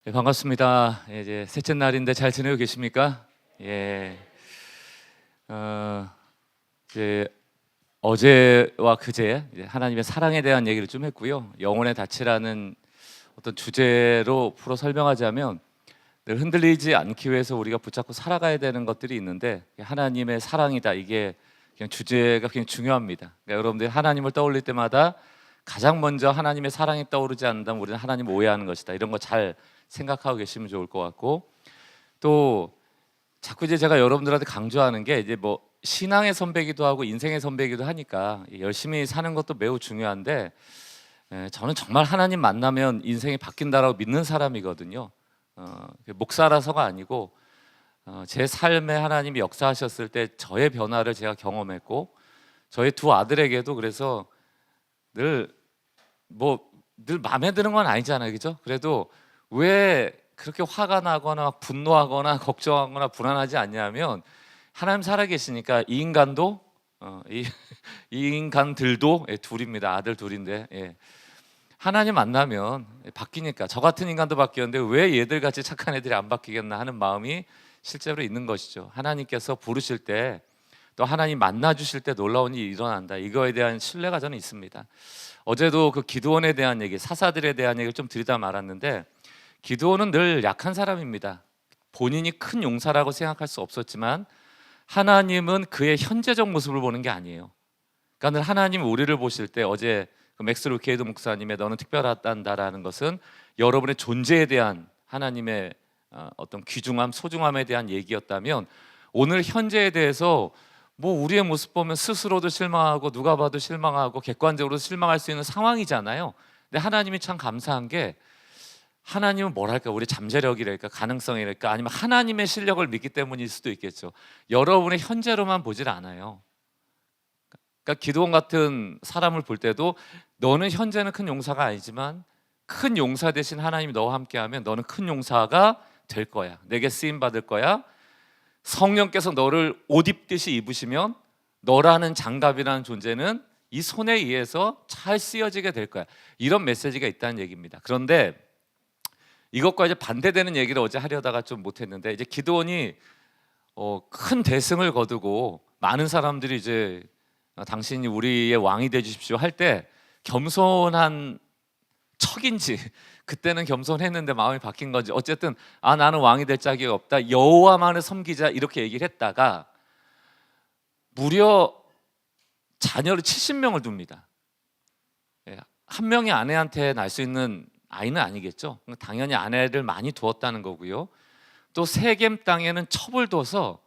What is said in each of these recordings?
네, 반갑습니다. 이제 셋째 날인데 잘 지내고 계십니까? 예. 어, 이제 어제와 그제 이제 하나님의 사랑에 대한 얘기를 좀 했고요. 영혼의 닻이라는 어떤 주제로 풀어 설명하자면 늘 흔들리지 않기 위해서 우리가 붙잡고 살아가야 되는 것들이 있는데 하나님의 사랑이다. 이게 그냥 주제가 굉장히 중요합니다. 그러니까 여러분들이 하나님을 떠올릴 때마다 가장 먼저 하나님의 사랑이 떠오르지 않는다면 우리는 하나님을 오해하는 것이다. 이런 거 잘 생각하고 계시면 좋을 것 같고, 또 자꾸 이제 제가 여러분들한테 강조하는 게 이제 뭐 신앙의 선배기도 하고 인생의 선배기도 하니까 열심히 사는 것도 매우 중요한데, 저는 정말 하나님 만나면 인생이 바뀐다라고 믿는 사람이거든요. 목사라서가 아니고 제 삶에 하나님이 역사하셨을 때 저의 변화를 제가 경험했고, 저희 두 아들에게도 그래서 늘 마음에 드는 건 아니잖아요, 그죠? 그래도 왜 그렇게 화가 나거나 막 분노하거나 걱정하거나 불안하지 않냐면, 하나님 살아계시니까 이 인간도 이 인간들도 둘입니다. 아들 둘인데 하나님 만나면 바뀌니까. 저 같은 인간도 바뀌었는데 왜 얘들 같이 착한 애들이 안 바뀌겠나 하는 마음이 실제로 있는 것이죠. 하나님께서 부르실 때, 또 하나님 만나 주실 때 놀라운 일이 일어난다. 이거에 대한 신뢰가 저는 있습니다. 어제도 그 기드온에 대한 얘기, 사사들에 대한 얘기를 좀 드리다 말았는데, 기드온은 늘 약한 사람입니다. 본인이 큰 용사라고 생각할 수 없었지만 하나님은 그의 현재적 모습을 보는 게 아니에요. 그러니까 늘 하나님 우리를 보실 때, 어제 그 맥스 루케이드 목사님의 너는 특별하단다라는 것은 여러분의 존재에 대한 하나님의 어떤 귀중함, 소중함에 대한 얘기였다면, 오늘 현재에 대해서 뭐 우리의 모습 보면 스스로도 실망하고 누가 봐도 실망하고 객관적으로 실망할 수 있는 상황이잖아요. 근데 하나님이 참 감사한 게, 하나님은 뭐랄까, 우리 잠재력이랄까, 가능성이랄까, 아니면 하나님의 실력을 믿기 때문일 수도 있겠죠. 여러분의 현재로만 보질 않아요. 그러니까 기드온 같은 사람을 볼 때도, 너는 현재는 큰 용사가 아니지만 큰 용사 대신 하나님이 너와 함께하면 너는 큰 용사가 될 거야. 내게 쓰임 받을 거야. 성령께서 너를 옷 입듯이 입으시면 너라는 장갑이라는 존재는 이 손에 의해서 잘 쓰여지게 될 거야. 이런 메시지가 있다는 얘기입니다. 그런데 이것과 이제 반대되는 얘기를 어제 하려다가 좀 못했는데, 이제 기드온이 큰 대승을 거두고 많은 사람들이 이제 당신이 우리의 왕이 돼 주십시오 할 때 겸손한 척인지, 그때는 겸손했는데 마음이 바뀐 건지, 어쨌든 나는 왕이 될 자격이 없다, 여호와만을 섬기자, 이렇게 얘기를 했다가 무려 자녀를 70명을 둡니다. 한 명이 아내한테 날 수 있는 아이는 아니겠죠. 당연히 아내를 많이 두었다는 거고요. 또 세겜 땅에는 첩을 둬서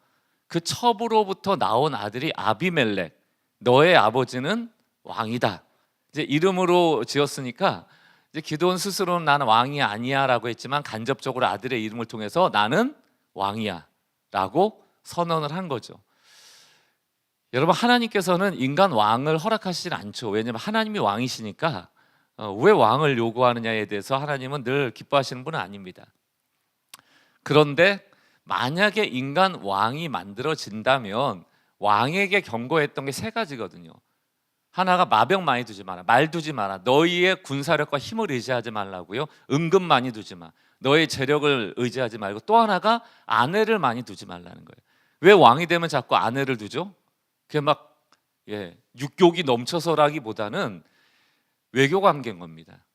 그 첩으로부터 나온 아들이 아비멜렉, 너의 아버지는 왕이다, 이제 이름으로 지었으니까, 이제 기드온 스스로는 나는 왕이 아니야라고 했지만 간접적으로 아들의 이름을 통해서 나는 왕이야라고 선언을 한 거죠. 여러분, 하나님께서는 인간 왕을 허락하시질 않죠. 왜냐하면 하나님이 왕이시니까. 왜 왕을 요구하느냐에 대해서 하나님은 늘 기뻐하시는 분은 아닙니다. 그런데 만약에 인간 왕이 만들어진다면 왕에게 경고했던 게 세 가지거든요. 하나가 마병 많이 두지 마라, 말 두지 마라, 너희의 군사력과 힘을 의지하지 말라고요. 은근 많이 두지 마, 너의 재력을 의지하지 말고. 또 하나가 아내를 많이 두지 말라는 거예요. 왜 왕이 되면 자꾸 아내를 두죠? 그게 막 육욕이 넘쳐서라기보다는 외교 관계인 겁니다.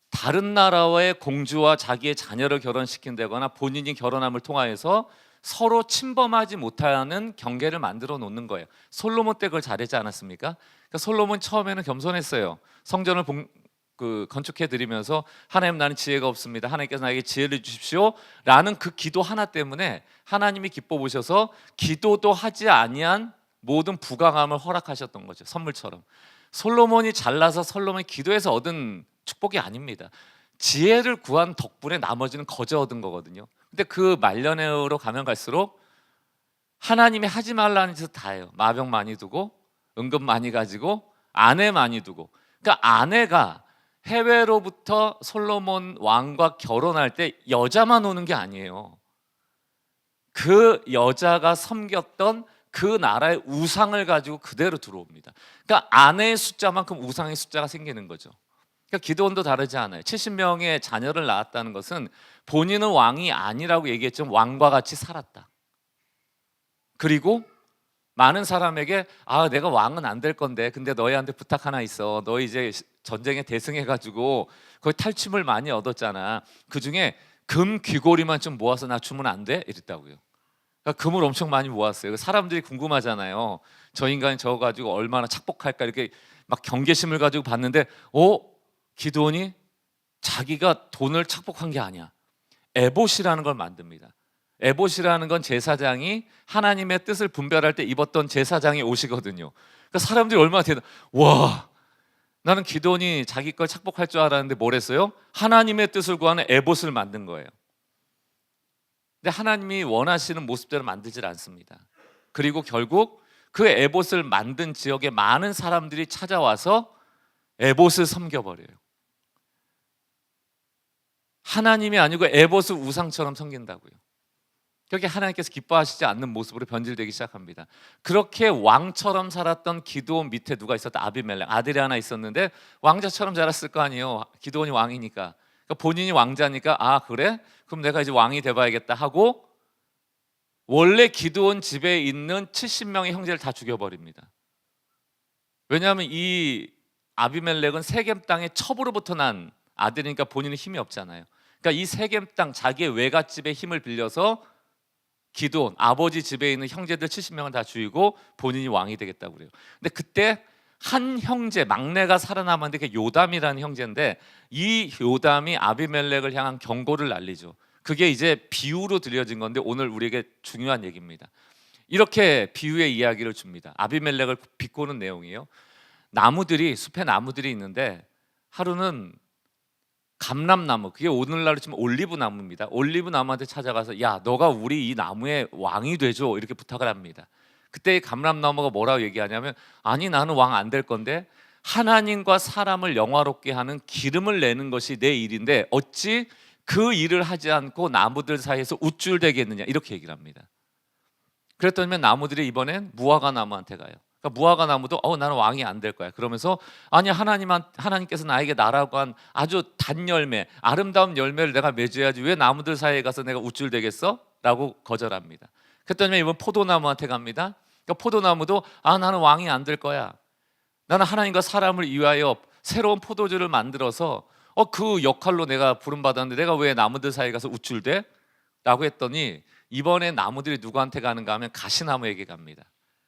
다른 나라의 공주와 자기의 자녀를 결혼시킨다거나 본인이 결혼함을 통하여서 서로 침범하지 못하는 경계를 만들어 놓는 거예요. 솔로몬 때 그걸 잘했지 않았습니까? 그러니까 솔로몬 처음에는 겸손했어요. 성전을 건축해 드리면서, 하나님 나는 지혜가 없습니다, 하나님께서 나에게 지혜를 주십시오 라는 그 기도 하나 때문에 하나님이 기뻐 보셔서 기도도 하지 아니한 모든 부강함을 허락하셨던 거죠. 선물처럼. 솔로몬이 잘나서 솔로몬이 기도해서 얻은 축복이 아닙니다. 지혜를 구한 덕분에 나머지는 거저 얻은 거거든요. 근데 그 말년으로 가면 갈수록 하나님이 하지 말라는 짓을 다 해요. 마병 많이 두고, 은금 많이 가지고, 아내 많이 두고. 그러니까 아내가 해외로부터 솔로몬 왕과 결혼할 때 여자만 오는 게 아니에요. 그 여자가 섬겼던 그 나라의 우상을 가지고 그대로 들어옵니다. 그러니까 아내의 숫자만큼 우상의 숫자가 생기는 거죠. 그러니까 기드온도 다르지 않아요. 70명의 자녀를 낳았다는 것은 본인은 왕이 아니라고 얘기했지만 왕과 같이 살았다. 그리고 많은 사람에게 내가 왕은 안 될 건데 근데 너희한테 부탁 하나 있어. 너 이제 전쟁에 대승해가지고 거의 탈춤을 많이 얻었잖아. 그중에 금 귀고리만 좀 모아서 나 주면 안 돼? 이랬다고요. 그러니까 금을 엄청 많이 모았어요. 사람들이 궁금하잖아요. 저 인간이 저거 가지고 얼마나 착복할까 이렇게 막 경계심을 가지고 봤는데 기드온이 자기가 돈을 착복한 게 아니야. 에봇이라는 걸 만듭니다. 에봇이라는 건 제사장이 하나님의 뜻을 분별할 때 입었던 제사장의 옷이거든요. 그러니까 사람들이 얼마나 와, 나는 기드온이 자기 걸 착복할 줄 알았는데 뭘 했어요? 하나님의 뜻을 구하는 에봇을 만든 거예요. 근데 하나님이 원하시는 모습대로 만들질 않습니다. 그리고 결국 그 에봇을 만든 지역에 많은 사람들이 찾아와서 에봇을 섬겨버려요. 하나님이 아니고 에봇을 우상처럼 섬긴다고요. 그렇게 하나님께서 기뻐하시지 않는 모습으로 변질되기 시작합니다. 그렇게 왕처럼 살았던 기드온 밑에 누가 있었다? 아비멜렉. 아들이 하나 있었는데 왕자처럼 자랐을 거 아니에요. 기드온이 왕이니까. 그러니까 본인이 왕자니까 그래? 그럼 내가 이제 왕이 돼봐야겠다 하고 원래 기드온 집에 있는 70명의 형제를 다 죽여버립니다. 왜냐하면 이 아비멜렉은 세겜 땅의 첩으로부터 난 아들이니까 본인은 힘이 없잖아요. 그러니까 이 세겜 땅 자기의 외갓집의 힘을 빌려서 기드온 아버지 집에 있는 형제들 70명을 다 죽이고 본인이 왕이 되겠다고 그래요. 근데 그때 한 형제 막내가 살아남았는데 그게 요담이라는 형제인데 이 요담이 아비멜렉을 향한 경고를 날리죠. 그게 이제 비유로 들려진 건데 오늘 우리에게 중요한 얘기입니다. 이렇게 비유의 이야기를 줍니다. 아비멜렉을 비꼬는 내용이에요. 나무들이 숲에 나무들이 있는데 하루는 감람나무, 그게 오늘날로 치면 올리브 나무입니다. 올리브 나무한테 찾아가서 야, 너가 우리 이 나무의 왕이 되줘 이렇게 부탁을 합니다. 그때 감람나무가 뭐라고 얘기하냐면 아니 나는 왕 안 될 건데 하나님과 사람을 영화롭게 하는 기름을 내는 것이 내 일인데 어찌 그 일을 하지 않고 나무들 사이에서 우쭐대겠느냐 이렇게 얘기를 합니다. 그랬더니 나무들이 이번엔 무화과 나무한테 가요. 그러니까 무화과 나무도 나는 왕이 안 될 거야. 그러면서 아니 하나님께서 나에게 나라고 한 아주 단 열매, 아름다운 열매를 내가 맺어야지 왜 나무들 사이에 가서 내가 우쭐대겠어? 라고 거절합니다. 그랬더니 이번 포도나무한테 갑니다. 그러니까 포도나무도 나는 왕이 안 될 거야. 나는 하나님과 사람을 위하여 새로운 포도주를 만들어서 그 역할로 내가 부름받았는데 내가 왜 나무들 사이에 가서 우쭐대? 라고 했더니 이번에 나무들이 누구한테 가는가 하면 가시나무에게 갑니다.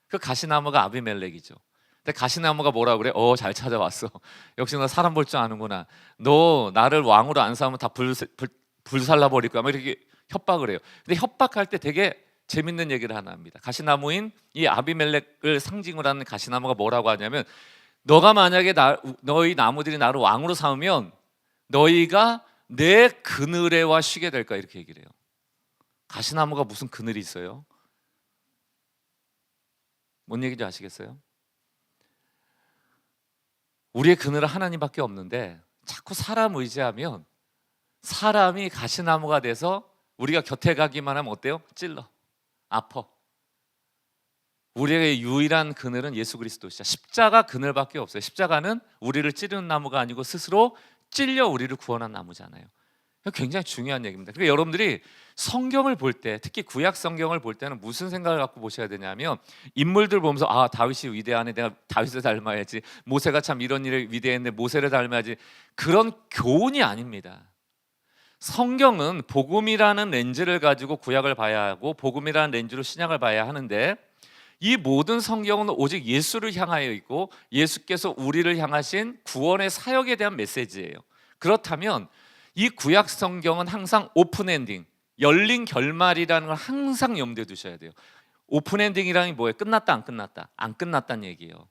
그 가시나무가 아비멜렉이죠. 근데 가시나무가 뭐라고 그래? 잘 찾아왔어. 역시 너 사람 볼 줄 아는구나. 너 나를 왕으로 안 삼으면 다 불살라 버릴 거야. 이렇게 협박을 해요. 근데 협박할 때 되게 재밌는 얘기를 하나 합니다. 가시나무인 이 아비멜렉을 상징으로 하는 가시나무가 뭐라고 하냐면 너가 만약에 너희 나무들이 나를 왕으로 삼으면 너희가 내 그늘에와 쉬게 될 거야 이렇게 얘기를 해요. 가시나무가 무슨 그늘이 있어요? 뭔 얘기인지 아시겠어요? 우리의 그늘은 하나님밖에 없는데 자꾸 사람 의지하면 사람이 가시나무가 돼서 우리가 곁에 가기만 하면 어때요? 찔러, 아파. 우리의 유일한 그늘은 예수 그리스도시죠. 십자가 그늘밖에 없어요. 십자가는 우리를 찌르는 나무가 아니고 스스로 찔려 우리를 구원한 나무잖아요. 굉장히 중요한 얘기입니다. 그러니까 여러분들이 성경을 볼 때, 특히 구약 성경을 볼 때는 무슨 생각을 갖고 보셔야 되냐면 인물들 보면서 다윗이 위대하네, 내가 다윗을 닮아야지. 모세가 참 이런 일을 위대했네, 모세를 닮아야지. 그런 교훈이 아닙니다. 성경은 복음이라는 렌즈를 가지고 구약을 봐야 하고 복음이라는 렌즈로 신약을 봐야 하는데 이 모든 성경은 오직 예수를 향하여 있고 예수께서 우리를 향하신 구원의 사역에 대한 메시지예요. 그렇다면 이 구약 성경은 항상 오픈 엔딩, 열린 결말이라는 걸 항상 염두에 두셔야 돼요. 오픈 엔딩이라는 게 뭐예요? 끝났다 안 끝났다? 안 끝났다는 얘기예요.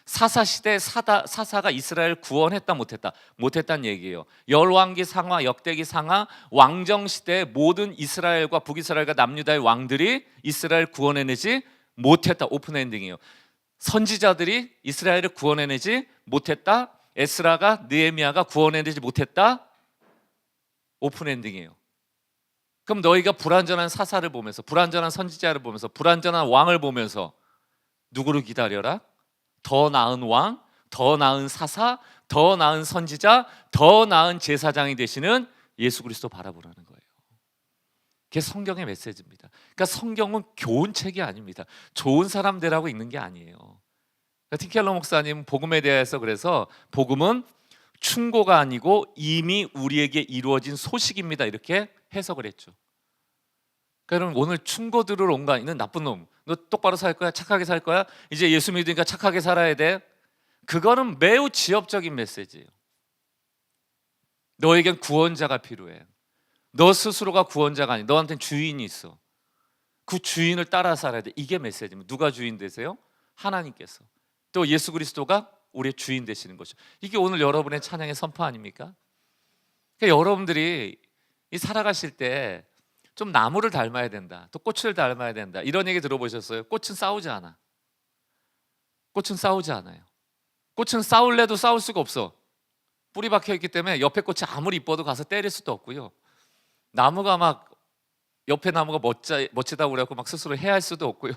사사시대 사사가 이스라엘 구원했다 못했다? 못했다는 얘기예요. 열왕기 상하, 역대기 상하, 왕정시대 모든 이스라엘과 북이스라엘과 남유다의 왕들이 이스라엘 구원해내지 못했다. 오픈 엔딩이에요. 선지자들이 이스라엘을 구원해내지 못했다. 에스라가 느헤미야가 구원해내지 못했다. 오픈 엔딩이에요. 그럼 너희가 불완전한 사사를 보면서 불완전한 선지자를 보면서 불완전한 왕을 보면서 누구를 기다려라? 더 나은 왕, 더 나은 사사, 더 나은 선지자, 더 나은 제사장이 되시는 예수 그리스도 바라보라는 거예요. 그게 성경의 메시지입니다. 그러니까 성경은 교훈책이 아닙니다. 좋은 사람 되라고 읽는 게 아니에요. 그러니까 팀켈러 목사님 복음에 대해서 그래서 복음은 충고가 아니고 이미 우리에게 이루어진 소식입니다. 이렇게 해석을 했죠. 그러니까 오늘 충고 들을 온가 있는 나쁜 놈, 너 똑바로 살 거야? 착하게 살 거야? 이제 예수 믿으니까 착하게 살아야 돼? 그거는 매우 지엽적인 메시지예요. 너에겐 구원자가 필요해. 너 스스로가 구원자가 아니, 너한테는 주인이 있어. 그 주인을 따라 살아야 돼. 이게 메시지입니다. 누가 주인 되세요? 하나님께서. 또 예수 그리스도가 우리의 주인 되시는 것이죠. 이게 오늘 여러분의 찬양의 선포 아닙니까? 그러니까 여러분들이 이 살아가실 때 좀 나무를 닮아야 된다, 또 꽃을 닮아야 된다, 이런 얘기 들어보셨어요? 꽃은 싸우지 않아. 꽃은 싸우지 않아요. 꽃은 싸울래도 싸울 수가 없어. 뿌리 박혀 있기 때문에 옆에 꽃이 아무리 이뻐도 가서 때릴 수도 없고요. 나무가 막 옆에 나무가 멋지다고 그래갖고 막 스스로 해할 수도 없고요.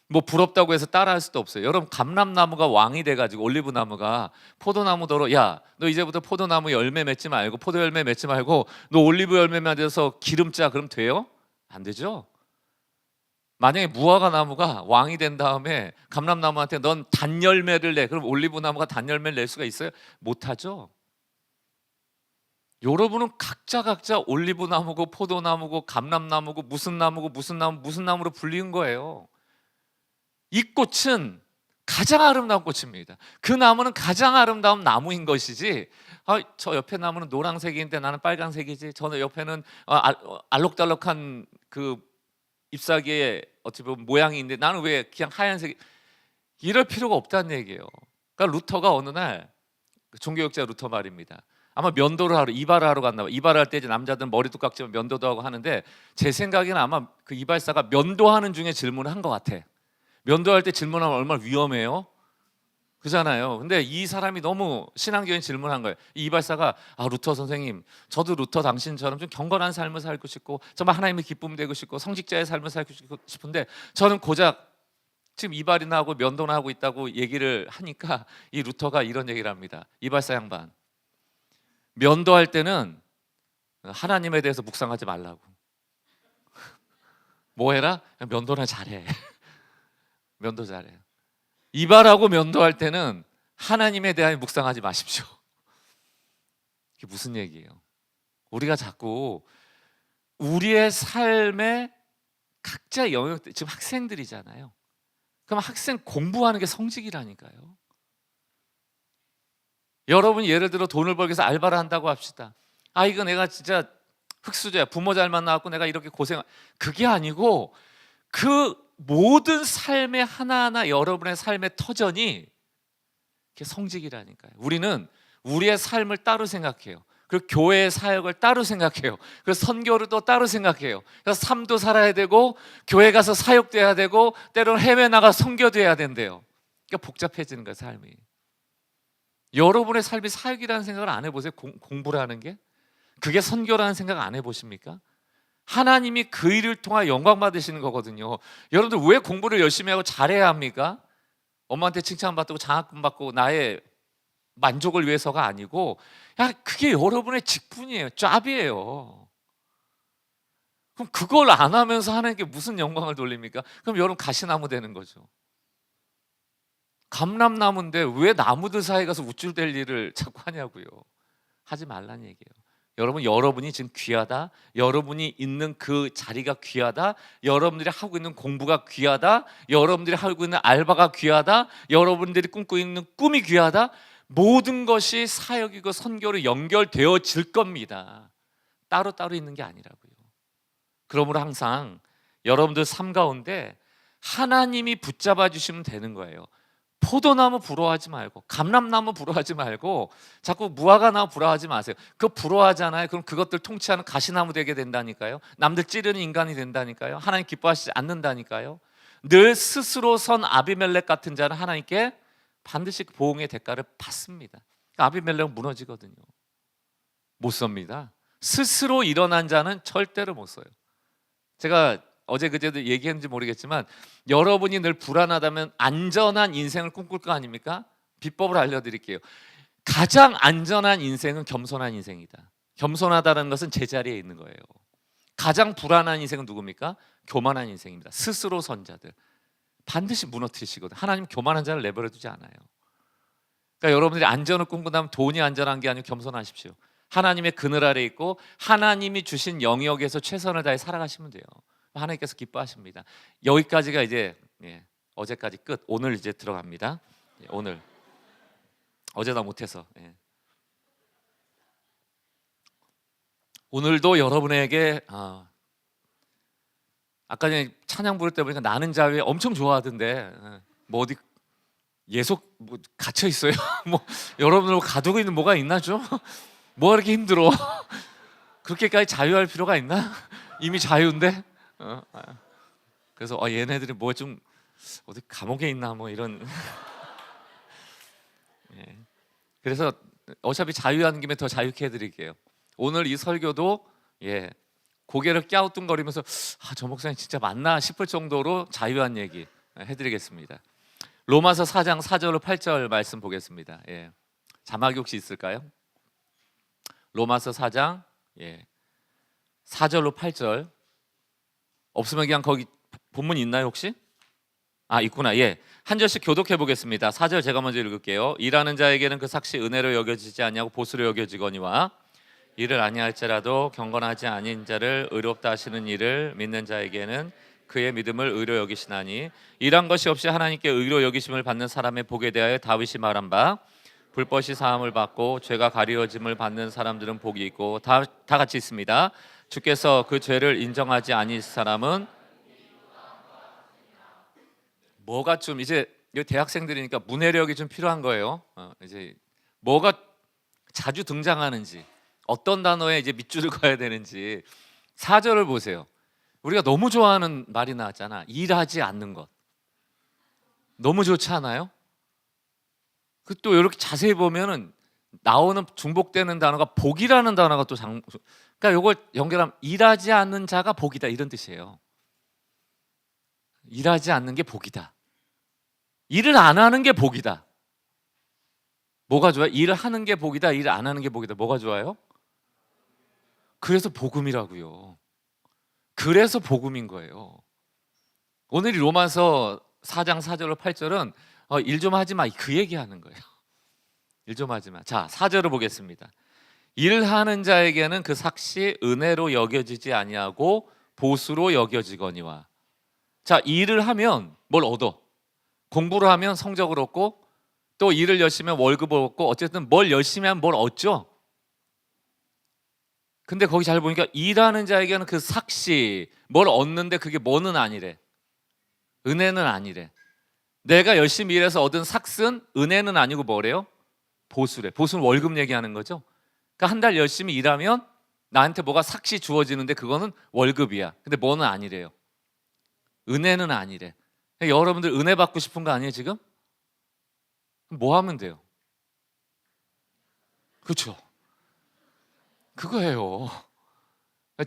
뭐 부럽다고 해서 따라할 수도 없어요. 여러분, 감람나무가 왕이 돼가지고 올리브나무가 포도나무더러, 야, 너 이제부터 포도나무 열매 맺지 말고 포도 열매 맺지 말고 너 올리브 열매 맺어서 기름 짜, 그럼 돼요? 안 되죠. 만약에 무화과 나무가 왕이 된 다음에 감람나무한테 넌 단열매를 내, 그럼 올리브나무가 단열매를 낼 수가 있어요? 못하죠. 여러분은 각자 올리브나무고 포도나무고 감람나무고 무슨 나무고 무슨 나무로 불리는 거예요. 이 꽃은 가장 아름다운 꽃입니다. 그 나무는 가장 아름다운 나무인 것이지, 저 옆에 나무는 노란색인데 나는 빨간색이지, 저는 옆에는 알록달록한 그 잎사귀에 어찌 보면 모양이 있는데 나는 왜 그냥 하얀색, 이럴 필요가 없다는 얘기예요. 그러니까 루터가 어느 날, 종교학자 루터 말입니다. 아마 면도를 하러, 이발을 하러 갔나 봐. 이발할 때 이제 남자들은 머리도 깎지만 면도도 하고 하는데, 제 생각에는 아마 그 이발사가 면도하는 중에 질문을 한 것 같아. 면도할 때 질문하면 얼마나 위험해요? 그잖아요. 근데 이 사람이 너무 신앙적인 질문을 한 거예요. 이 이발사가, 루터 선생님, 저도 루터 당신처럼 좀 경건한 삶을 살고 싶고 정말 하나님의 기쁨 되고 싶고 성직자의 삶을 살고 싶은데 저는 고작 지금 이발이나 하고 면도나 하고 있다고 얘기를 하니까 이 루터가 이런 얘기를 합니다. 이발사 양반, 면도할 때는 하나님에 대해서 묵상하지 말라고. 뭐 해라? 면도나 잘해. 면도 잘해요. 이발하고 면도할 때는 하나님에 대하여 묵상하지 마십시오. 이게 무슨 얘기예요? 우리가 자꾸 우리의 삶에 각자 영역, 지금 학생들이잖아요. 그럼 학생 공부하는 게 성직이라니까요. 여러분이 예를 들어 돈을 벌기 위해서 알바를 한다고 합시다. 이거 내가 진짜 흑수저야, 부모 잘 만나갖고 내가 이렇게 고생, 그게 아니고 그 모든 삶의 하나하나 여러분의 삶의 터전이 성직이라니까요. 우리는 우리의 삶을 따로 생각해요. 그리고 교회의 사역을 따로 생각해요. 그래서 선교를 또 따로 생각해요. 그래서 삶도 살아야 되고 교회 가서 사역도 해야 되고 때로는 해외 나가 선교도 해야 된대요. 그러니까 복잡해지는 거예요, 삶이. 여러분의 삶이 사역이라는 생각을 안 해보세요? 공부를 하는 게? 그게 선교라는 생각 안 해보십니까? 하나님이 그 일을 통해 영광 받으시는 거거든요. 여러분들 왜 공부를 열심히 하고 잘해야 합니까? 엄마한테 칭찬받고 장학금 받고 나의 만족을 위해서가 아니고, 그게 여러분의 직분이에요. 잡이에요. 그럼 그걸 안 하면서 하나님께 무슨 영광을 돌립니까? 그럼 여러분 가시나무 되는 거죠. 감람나무인데 왜 나무들 사이에 가서 우쭐댈 일을 자꾸 하냐고요. 하지 말라는 얘기예요. 여러분이 지금 귀하다. 여러분이 있는 그 자리가 귀하다. 여러분들이 하고 있는 공부가 귀하다. 여러분들이 하고 있는 알바가 귀하다. 여러분들이 꿈꾸고 있는 꿈이 귀하다. 모든 것이 사역이고 선교로 연결되어질 겁니다. 따로따로 있는 게 아니라고요. 그러므로 항상 여러분들 삶 가운데 하나님이 붙잡아 주시면 되는 거예요. 포도나무 부러워하지 말고, 감람나무 부러워하지 말고, 자꾸 무화과나무 부러워하지 마세요. 그거 부러워하잖아요. 그럼 그것들 통치하는 가시나무 되게 된다니까요. 남들 찌르는 인간이 된다니까요. 하나님 기뻐하시지 않는다니까요. 늘 스스로 선 아비멜렉 같은 자는 하나님께 반드시 보응의 대가를 받습니다. 아비멜렉은 무너지거든요. 못 섭니다. 스스로 일어난 자는 절대로 못 서요. 제가 어제 그제도 얘기했는지 모르겠지만 여러분이 늘 불안하다면 안전한 인생을 꿈꿀 거 아닙니까? 비법을 알려드릴게요. 가장 안전한 인생은 겸손한 인생이다. 겸손하다는 것은 제자리에 있는 거예요. 가장 불안한 인생은 누굽니까? 교만한 인생입니다. 스스로 선 자들 반드시 무너뜨리시거든. 하나님 교만한 자를 내버려 두지 않아요. 그러니까 여러분들이 안전을 꿈꾼다면 돈이 안전한 게 아니고 겸손하십시오. 하나님의 그늘 아래 있고 하나님이 주신 영역에서 최선을 다해 살아가시면 돼요. 하나님께서 기뻐하십니다. 여기까지가 이제 어제까지 끝. 오늘 이제 들어갑니다. 오늘 어제다 못해서 오늘도 여러분에게 아까 전에 찬양 부를 때 보니까 나는 자유에 엄청 좋아하던데 뭐 어디 예속 뭐 갇혀 있어요? 뭐 여러분들 가두고 있는 뭐가 있나 좀? 뭐가 이렇게 힘들어? 그렇게까지 자유할 필요가 있나? 이미 자유인데? 그래서 얘네들이 뭐 좀 어디 감옥에 있나 뭐 이런. 그래서 어차피 자유하는 김에 더 자유케 해드릴게요. 오늘 이 설교도 고개를 갸우뚱거리면서 저 목사님 진짜 맞나 싶을 정도로 자유한 얘기 해드리겠습니다. 로마서 4장 4절로 8절 말씀 보겠습니다. 자막이 혹시 있을까요? 로마서 4장 4절로 8절 없으면 그냥 거기 본문 있나요 혹시? 있구나. 한 절씩 교독해 보겠습니다. 4절 제가 먼저 읽을게요. 일하는 자에게는 그 삭시 은혜로 여겨지지 아니하고 보수로 여겨지거니와 일을 아니할지라도 경건하지 아닌 자를 의롭다 하시는 이를 믿는 자에게는 그의 믿음을 의로 여기시나니 일한 것이 없이 하나님께 의로 여기심을 받는 사람의 복에 대하여 다윗이 말한 바 불법이 사함을 받고 죄가 가리워짐을 받는 사람들은 복이 있고 다 같이 있습니다. 주께서 그 죄를 인정하지 아니 사람은 뭐가 좀 이제 대학생들이니까 문해력이 좀 필요한 거예요. 이제 뭐가 자주 등장하는지 어떤 단어에 이제 밑줄을 그어야 되는지 4절을 보세요. 우리가 너무 좋아하는 말이 나왔잖아. 일하지 않는 것. 너무 좋지 않아요? 그 또 이렇게 자세히 보면은 나오는 중복되는 단어가 복이라는 단어가 또 그러니까 이걸 연결하면 일하지 않는 자가 복이다 이런 뜻이에요. 일하지 않는 게 복이다. 일을 안 하는 게 복이다. 뭐가 좋아요? 일을 하는 게 복이다. 일을 안 하는 게 복이다. 뭐가 좋아요? 그래서 복음이라고요. 그래서 복음인 거예요. 오늘 이 로마서 4장 4절로 8절은 일 좀 하지 마 그 얘기하는 거예요. 일 좀 하지 마. 자, 4절을 보겠습니다. 일하는 자에게는 그 삭시 은혜로 여겨지지 아니하고 보수로 여겨지거니와. 자, 일을 하면 뭘 얻어? 공부를 하면 성적을 얻고 또 일을 열심히 하면 월급을 얻고 어쨌든 뭘 열심히 하면 뭘 얻죠? 근데 거기 잘 보니까 일하는 자에게는 그 삭시 뭘 얻는데 그게 뭐는 아니래. 은혜는 아니래. 내가 열심히 일해서 얻은 삭은 은혜는 아니고 뭐래요? 보수래. 보수는 월급 얘기하는 거죠. 그러니까 한 달 열심히 일하면 나한테 뭐가 삭시 주어지는데 그거는 월급이야. 근데 뭐는 아니래요. 은혜는 아니래. 그러니까 여러분들 은혜 받고 싶은 거 아니에요 지금? 뭐 하면 돼요? 그렇죠. 그거예요.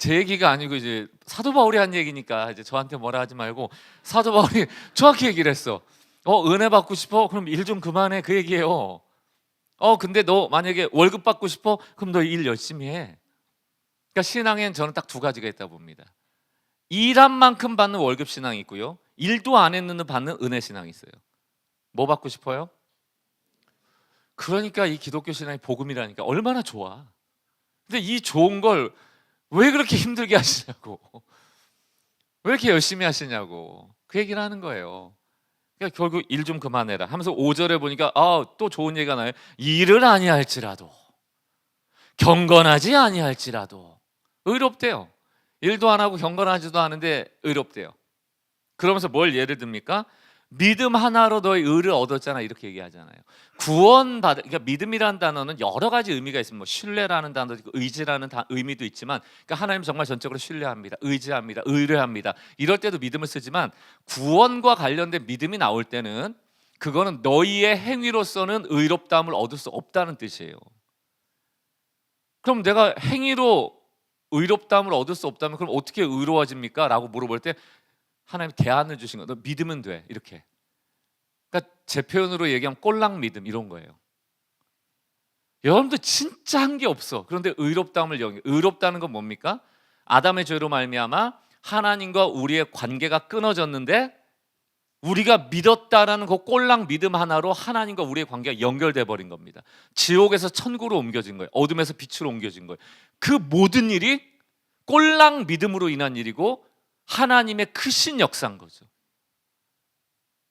제 얘기가 아니고 이제 사도 바울이 한 얘기니까 이제 저한테 뭐라 하지 말고 사도 바울이 정확히 얘기를 했어. 은혜 받고 싶어? 그럼 일 좀 그만해 그 얘기예요. 근데 너 만약에 월급 받고 싶어? 그럼 너 일 열심히 해. 그러니까 신앙엔 저는 딱 두 가지가 있다 봅니다. 일한 만큼 받는 월급 신앙이 있고요. 일도 안 했는데 받는 은혜 신앙이 있어요. 뭐 받고 싶어요? 그러니까 이 기독교 신앙이 복음이라니까 얼마나 좋아. 근데 이 좋은 걸 왜 그렇게 힘들게 하시냐고. 왜 이렇게 열심히 하시냐고. 그 얘기를 하는 거예요. 그러니까 결국 일 좀 그만해라 하면서 5절에 보니까 또 좋은 얘기가 나요. 일을 아니할지라도 경건하지 아니할지라도 의롭대요. 일도 안 하고 경건하지도 않은데 의롭대요. 그러면서 뭘 예를 듭니까? 믿음 하나로 너의 의를 얻었잖아 이렇게 얘기하잖아요. 구원받을 그러니까 믿음이라는 단어는 여러 가지 의미가 있습니다. 뭐 신뢰라는 단어도 있고 의지라는 의미도 있지만 그러니까 하나님 정말 전적으로 신뢰합니다. 의지합니다. 의뢰합니다. 이럴 때도 믿음을 쓰지만 구원과 관련된 믿음이 나올 때는 그거는 너희의 행위로서는 의롭다함을 얻을 수 없다는 뜻이에요. 그럼 내가 행위로 의롭다함을 얻을 수 없다면 그럼 어떻게 의로워집니까? 라고 물어볼 때 하나님이 대안을 주신 거. 너 믿으면 돼. 이렇게. 그러니까 제 표현으로 얘기하면 꼴랑 믿음 이런 거예요. 여러분들 진짜 한 게 없어. 그런데 의롭다함을 영위. 의롭다는 건 뭡니까? 아담의 죄로 말미암아 하나님과 우리의 관계가 끊어졌는데 우리가 믿었다라는 그 꼴랑 믿음 하나로 하나님과 우리의 관계가 연결돼 버린 겁니다. 지옥에서 천국으로 옮겨진 거예요. 어둠에서 빛으로 옮겨진 거예요. 그 모든 일이 꼴랑 믿음으로 인한 일이고 하나님의 크신 역사인 거죠.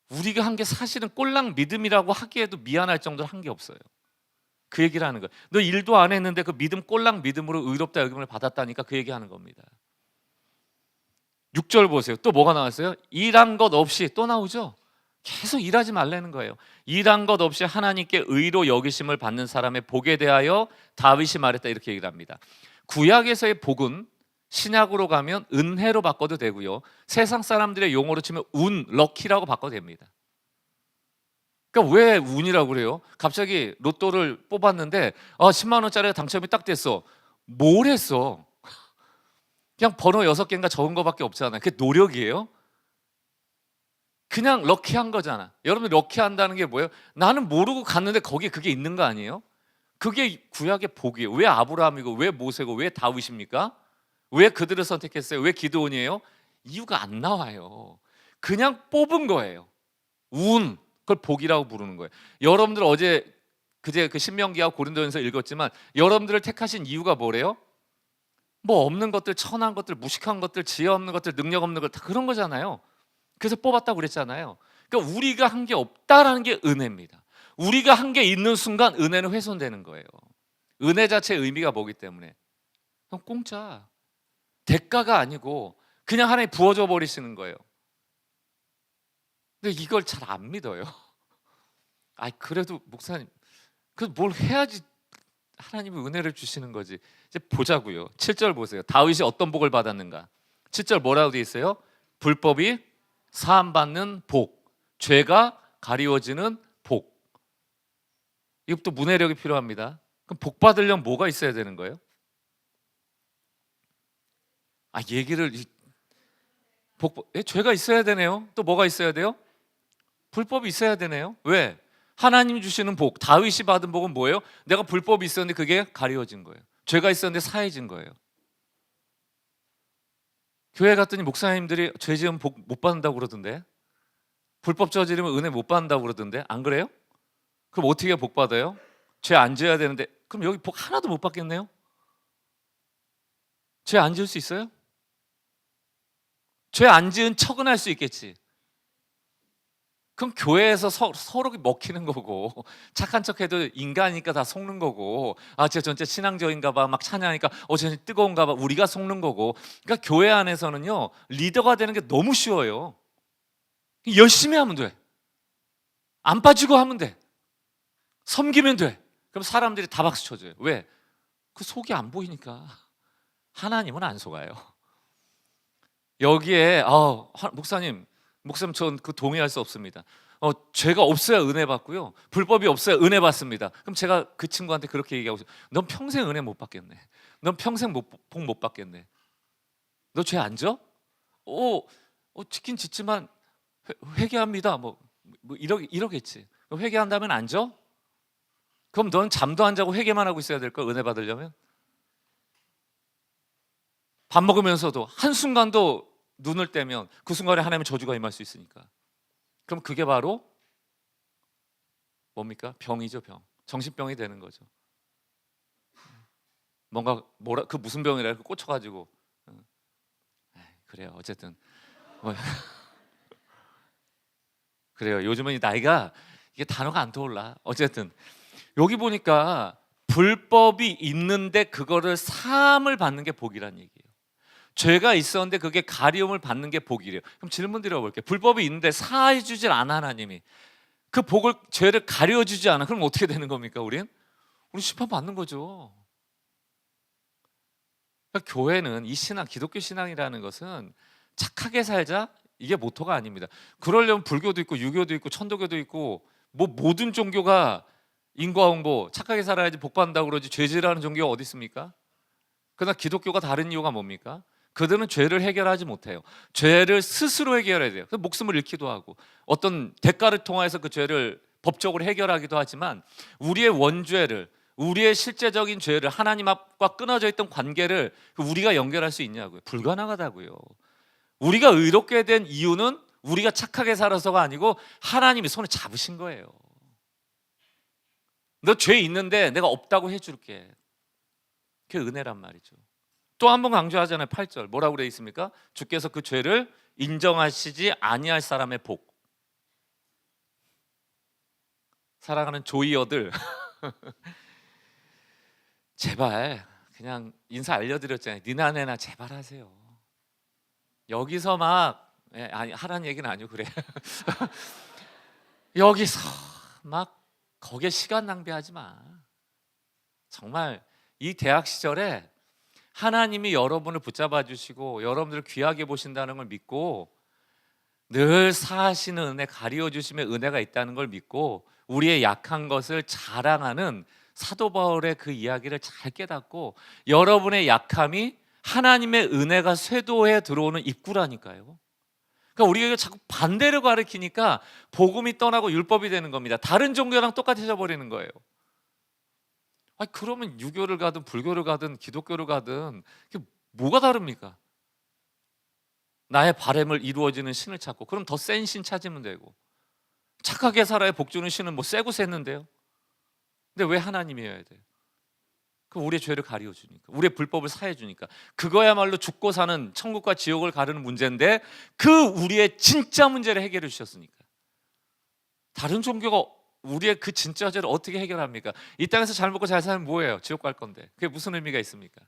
우리가 한 게 사실은 꼴랑 믿음이라고 하기에도 미안할 정도로 한 게 없어요. 그 얘기를 하는 거예요. 너 일도 안 했는데 그 믿음 꼴랑 믿음으로 의롭다 여김을 받았다니까 그 얘기하는 겁니다. 6절 보세요. 또 뭐가 나왔어요? 일한 것 없이 또 나오죠. 계속 일하지 말라는 거예요. 일한 것 없이 하나님께 의로 여기심을 받는 사람의 복에 대하여 다윗이 말했다 이렇게 얘기를 합니다. 구약에서의 복은 신약으로 가면 은혜로 바꿔도 되고요. 세상 사람들의 용어로 치면 운, 럭키라고 바꿔도 됩니다. 그러니까 왜 운이라고 그래요? 갑자기 로또를 뽑았는데 10만 원짜리가 당첨이 딱 됐어. 뭘 했어? 그냥 번호 6개인가 적은 거밖에 없잖아요. 그게 노력이에요? 그냥 럭키한 거잖아. 여러분 럭키한다는 게 뭐예요? 나는 모르고 갔는데 거기에 그게 있는 거 아니에요? 그게 구약의 복이에요. 왜 아브라함이고 왜 모세고 왜 다윗입니까? 왜 그들을 선택했어요? 왜 기드온이에요? 이유가 안 나와요. 그냥 뽑은 거예요. 운, 그걸 복이라고 부르는 거예요. 여러분들 어제 그제 그 신명기하고 고린도전서 읽었지만 여러분들을 택하신 이유가 뭐래요? 뭐 없는 것들, 천한 것들, 무식한 것들, 지혜 없는 것들, 능력 없는 것 다 그런 거잖아요. 그래서 뽑았다고 그랬잖아요. 그러니까 우리가 한 게 없다라는 게 은혜입니다. 우리가 한 게 있는 순간 은혜는 훼손되는 거예요. 은혜 자체의 의미가 뭐기 때문에 그냥 공짜, 대가가 아니고 그냥 하나님 부어줘 버리시는 거예요. 근데 이걸 잘 안 믿어요. 그래도 목사님, 그 뭘 해야지 하나님이 은혜를 주시는 거지. 이제 보자고요. 7절 보세요. 다윗이 어떤 복을 받았는가? 7절 뭐라고 돼 있어요? 불법이 사함받는 복, 죄가 가리워지는 복. 이것도 문해력이 필요합니다. 그럼 복 받으려면 뭐가 있어야 되는 거예요? 얘기를 죄가 있어야 되네요. 또 뭐가 있어야 돼요? 불법이 있어야 되네요. 왜? 하나님 주시는 복, 다윗이 받은 복은 뭐예요? 내가 불법이 있었는데 그게 가려진 거예요. 죄가 있었는데 사해진 거예요. 교회 갔더니 목사님들이 죄 지으면 복 못 받는다고 그러던데, 불법 저지르면 은혜 못 받는다고 그러던데, 안 그래요? 그럼 어떻게 복 받아요? 죄 안 지어야 되는데 그럼 여기 복 하나도 못 받겠네요? 죄 안 지을 수 있어요? 죄 안 지은 척은 할 수 있겠지. 그럼 교회에서 서로 먹히는 거고, 착한 척해도 인간이니까 다 속는 거고, 쟤 전체 신앙적인가 봐 막 찬양하니까 쟤 뜨거운가 봐 우리가 속는 거고. 그러니까 교회 안에서는요 리더가 되는 게 너무 쉬워요. 열심히 하면 돼. 안 빠지고 하면 돼. 섬기면 돼. 그럼 사람들이 다 박수 쳐줘요. 왜? 그 속이 안 보이니까. 하나님은 안 속아요. 여기에 목사님 전 그 동의할 수 없습니다. 죄가 없어야 은혜 받고요, 불법이 없어야 은혜 받습니다. 그럼 제가 그 친구한테 그렇게 얘기하고 있어요. 넌 평생 은혜 못 받겠네. 넌 평생 복 못 받겠네. 너 죄 안 져? 짓긴 짓지만 회개합니다. 이러겠지. 회개한다면 안 져? 그럼 넌 잠도 안 자고 회개만 하고 있어야 될 걸, 은혜 받으려면? 밥 먹으면서도 한순간도 눈을 떼면 그 순간에 하나님의 저주가 임할 수 있으니까. 그럼 그게 바로 뭡니까? 병이죠, 병. 정신병이 되는 거죠. 그 무슨 병이라 이렇게 꽂혀가지고. 그래요. 어쨌든 그래요. 요즘은 이 나이가 이게 단어가 안 떠올라. 어쨌든 여기 보니까 불법이 있는데 그거를 사함을 받는 게 복이란 얘기예요. 죄가 있었는데 그게 가리움을 받는 게 복이래요. 그럼 질문 드려볼게요. 불법이 있는데 사해 주질 않아 하나님이. 그 복을, 죄를 가려주지 않아. 그럼 어떻게 되는 겁니까? 우리 심판 받는 거죠. 그러니까 교회는 이 신앙, 기독교 신앙이라는 것은 착하게 살자, 이게 모토가 아닙니다. 그러려면 불교도 있고 유교도 있고 천도교도 있고 모든 종교가 인과응보, 착하게 살아야지 복 받는다고 그러지 죄질하는 종교가 어디 있습니까? 그러나 기독교가 다른 이유가 뭡니까? 그들은 죄를 해결하지 못해요. 죄를 스스로 해결해야 돼요. 그래서 목숨을 잃기도 하고 어떤 대가를 통해서 그 죄를 법적으로 해결하기도 하지만 우리의 원죄를, 우리의 실제적인 죄를, 하나님 앞과 끊어져 있던 관계를 우리가 연결할 수 있냐고요. 불가능하다고요. 우리가 의롭게 된 이유는 우리가 착하게 살아서가 아니고 하나님이 손에 잡으신 거예요. 너 죄 있는데 내가 없다고 해줄게. 그게 은혜란 말이죠. 또 한 번 강조하잖아요. 8절 뭐라고 되어 있습니까? 주께서 그 죄를 인정하시지 아니할 사람의 복. 사랑하는 조이어들 제발 그냥 인사 알려드렸잖아요. 니나 내나 제발 하세요. 여기서 막 아니 하라는 얘기는 아니고 그래. 여기서 막 거기에 시간 낭비하지 마. 정말 이 대학 시절에 하나님이 여러분을 붙잡아 주시고 여러분들을 귀하게 보신다는 걸 믿고 늘 사하시는 은혜, 가리워 주심의 은혜가 있다는 걸 믿고 우리의 약한 것을 자랑하는 사도 바울의 그 이야기를 잘 깨닫고 여러분의 약함이 하나님의 은혜가 쇄도해 들어오는 입구라니까요. 그러니까 우리가 자꾸 반대로 가르치니까 복음이 떠나고 율법이 되는 겁니다. 다른 종교랑 똑같아져 버리는 거예요. 아니 그러면 유교를 가든 불교를 가든 기독교를 가든 그게 뭐가 다릅니까? 나의 바람을 이루어지는 신을 찾고 그럼 더 센 신 찾으면 되고 착하게 살아야 복 주는 신은 뭐 세고 셌는데요. 근데 왜 하나님이어야 돼요? 그 우리의 죄를 가리워 주니까, 우리의 불법을 사해 주니까. 그거야말로 죽고 사는 천국과 지옥을 가르는 문제인데 그 우리의 진짜 문제를 해결해 주셨으니까. 다른 종교가 우리의 그 진짜 죄를 어떻게 해결합니까? 이 땅에서 잘 먹고 잘 살면 뭐예요? 지옥 갈 건데. 그게 무슨 의미가 있습니까?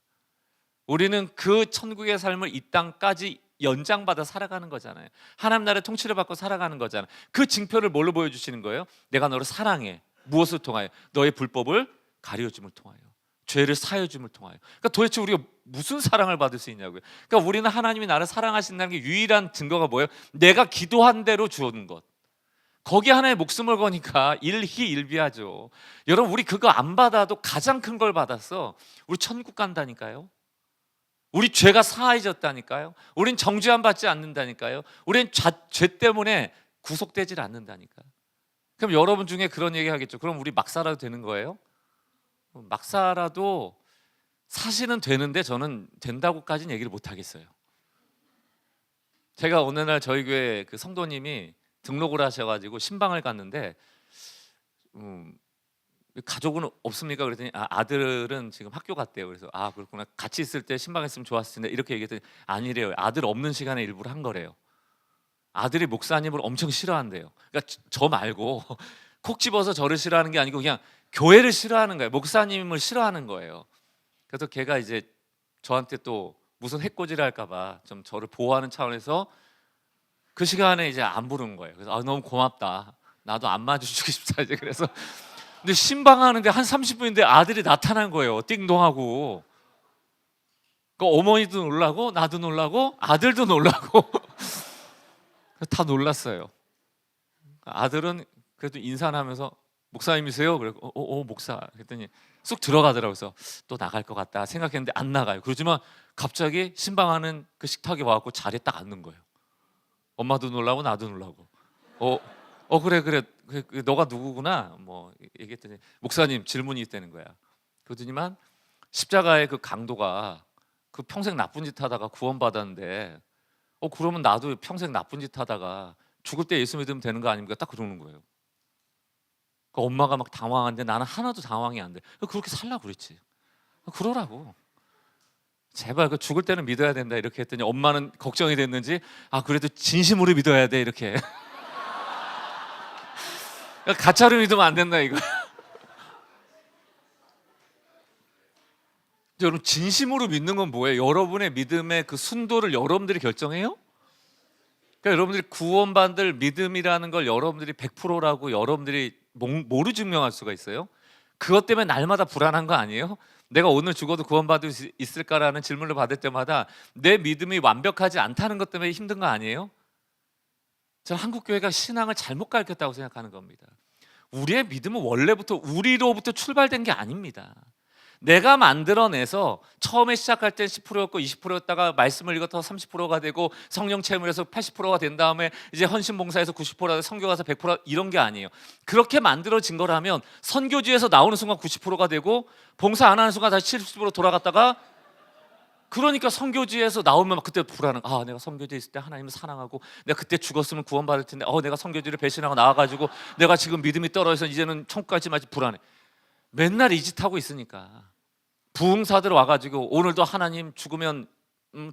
우리는 그 천국의 삶을 이 땅까지 연장받아 살아가는 거잖아요. 하나님 나라의 통치를 받고 살아가는 거잖아요. 그 징표를 뭘로 보여주시는 거예요? 내가 너를 사랑해. 무엇을 통하여? 너의 불법을 가려줌을 통하여, 죄를 사여줌을 통하여. 그러니까 도대체 우리가 무슨 사랑을 받을 수 있냐고요. 그러니까 우리는 하나님이 나를 사랑하신다는 게 유일한 증거가 뭐예요? 내가 기도한 대로 주는 것. 거기 하나의 목숨을 거니까 일희일비하죠. 여러분 우리 그거 안 받아도 가장 큰 걸 받았어. 우리 천국 간다니까요. 우리 죄가 사해졌다니까요. 우린 정죄함 받지 않는다니까요. 우린 죄 때문에 구속되질 않는다니까. 그럼 여러분 중에 그런 얘기 하겠죠. 그럼 우리 막 살아도 되는 거예요? 막 살아도 사실은 되는데 저는 된다고까지는 얘기를 못 하겠어요. 제가 어느 날 저희 교회 그 성도님이 등록을 하셔가지고 신방을 갔는데 가족은 없습니까? 그랬더니 아들은 지금 학교 갔대요. 그래서 그렇구나. 같이 있을 때 신방했으면 좋았을 텐데 이렇게 얘기했더니 아니래요. 아들 없는 시간에 일부러 한 거래요. 아들이 목사님을 엄청 싫어한대요. 그러니까 저 말고 콕 집어서 저를 싫어하는 게 아니고 그냥 교회를 싫어하는 거예요. 목사님을 싫어하는 거예요. 그래서 걔가 이제 저한테 또 무슨 해코지를 할까봐 좀 저를 보호하는 차원에서 그 시간에 이제 안 부르는 거예요. 그래서 너무 고맙다. 나도 안 맞아주고 싶다 이제. 그래서 근데 신방하는데 한 30분인데 아들이 나타난 거예요. 띵동하고. 그 어머니도 놀라고 나도 놀라고 아들도 놀라고 다 놀랐어요. 아들은 그래도 인사를 하면서 목사님이세요? 그래고 목사. 그랬더니 쑥 들어가더라고요. 그래서 또 나갈 것 같다 생각했는데 안 나가요. 그러지만 갑자기 신방하는 그 식탁에 와갖고 자리에 딱 앉는 거예요. 엄마도 놀라고 나도 놀라고. 그래 너가 누구구나 뭐 얘기했더니 목사님 질문이 있다는 거야. 그러더니만 십자가의 그 강도가 그 평생 나쁜 짓 하다가 구원받았는데 그러면 나도 평생 나쁜 짓 하다가 죽을 때 예수 믿으면 되는 거 아닙니까? 딱 그러는 거예요. 그 엄마가 막 당황한데 나는 하나도 당황이 안 돼. 그렇게 살라고 그랬지. 그러라고. 제발 그 죽을 때는 믿어야 된다 이렇게 했더니 엄마는 걱정이 됐는지 그래도 진심으로 믿어야 돼 이렇게. 가짜로 믿으면 안 된다 이거. 여러분 진심으로 믿는 건 뭐예요? 여러분의 믿음의 그 순도를 여러분들이 결정해요? 그러니까 여러분들이 구원받을 믿음이라는 걸 여러분들이 100%라고 여러분들이 뭐로 증명할 수가 있어요? 그것 때문에 날마다 불안한 거 아니에요? 내가 오늘 죽어도 구원받을 수 있을까라는 질문을 받을 때마다 내 믿음이 완벽하지 않다는 것 때문에 힘든 거 아니에요? 저는 한국교회가 신앙을 잘못 가르쳤다고 생각하는 겁니다. 우리의 믿음은 원래부터 우리로부터 출발된 게 아닙니다. 내가 만들어내서 처음에 시작할 때 10%였고 20%였다가 말씀을 읽어서 30%가 되고 성령 체험에서 80%가 된 다음에 이제 헌신봉사에서 90%가 선교 가서 100% 이런 게 아니에요. 그렇게 만들어진 거라면 선교지에서 나오는 순간 90%가 되고 봉사 안 하는 순간 다시 70% 돌아갔다가, 그러니까 선교지에서 나오면 막 그때 불안한, 내가 선교지에 있을 때 하나님을 사랑하고 내가 그때 죽었으면 구원받을 텐데 내가 선교지를 배신하고 나와가지고 내가 지금 믿음이 떨어져서 이제는 천국까지 마치 불안해. 맨날 이 짓 하고 있으니까. 부흥사들 와가지고 오늘도 하나님 죽으면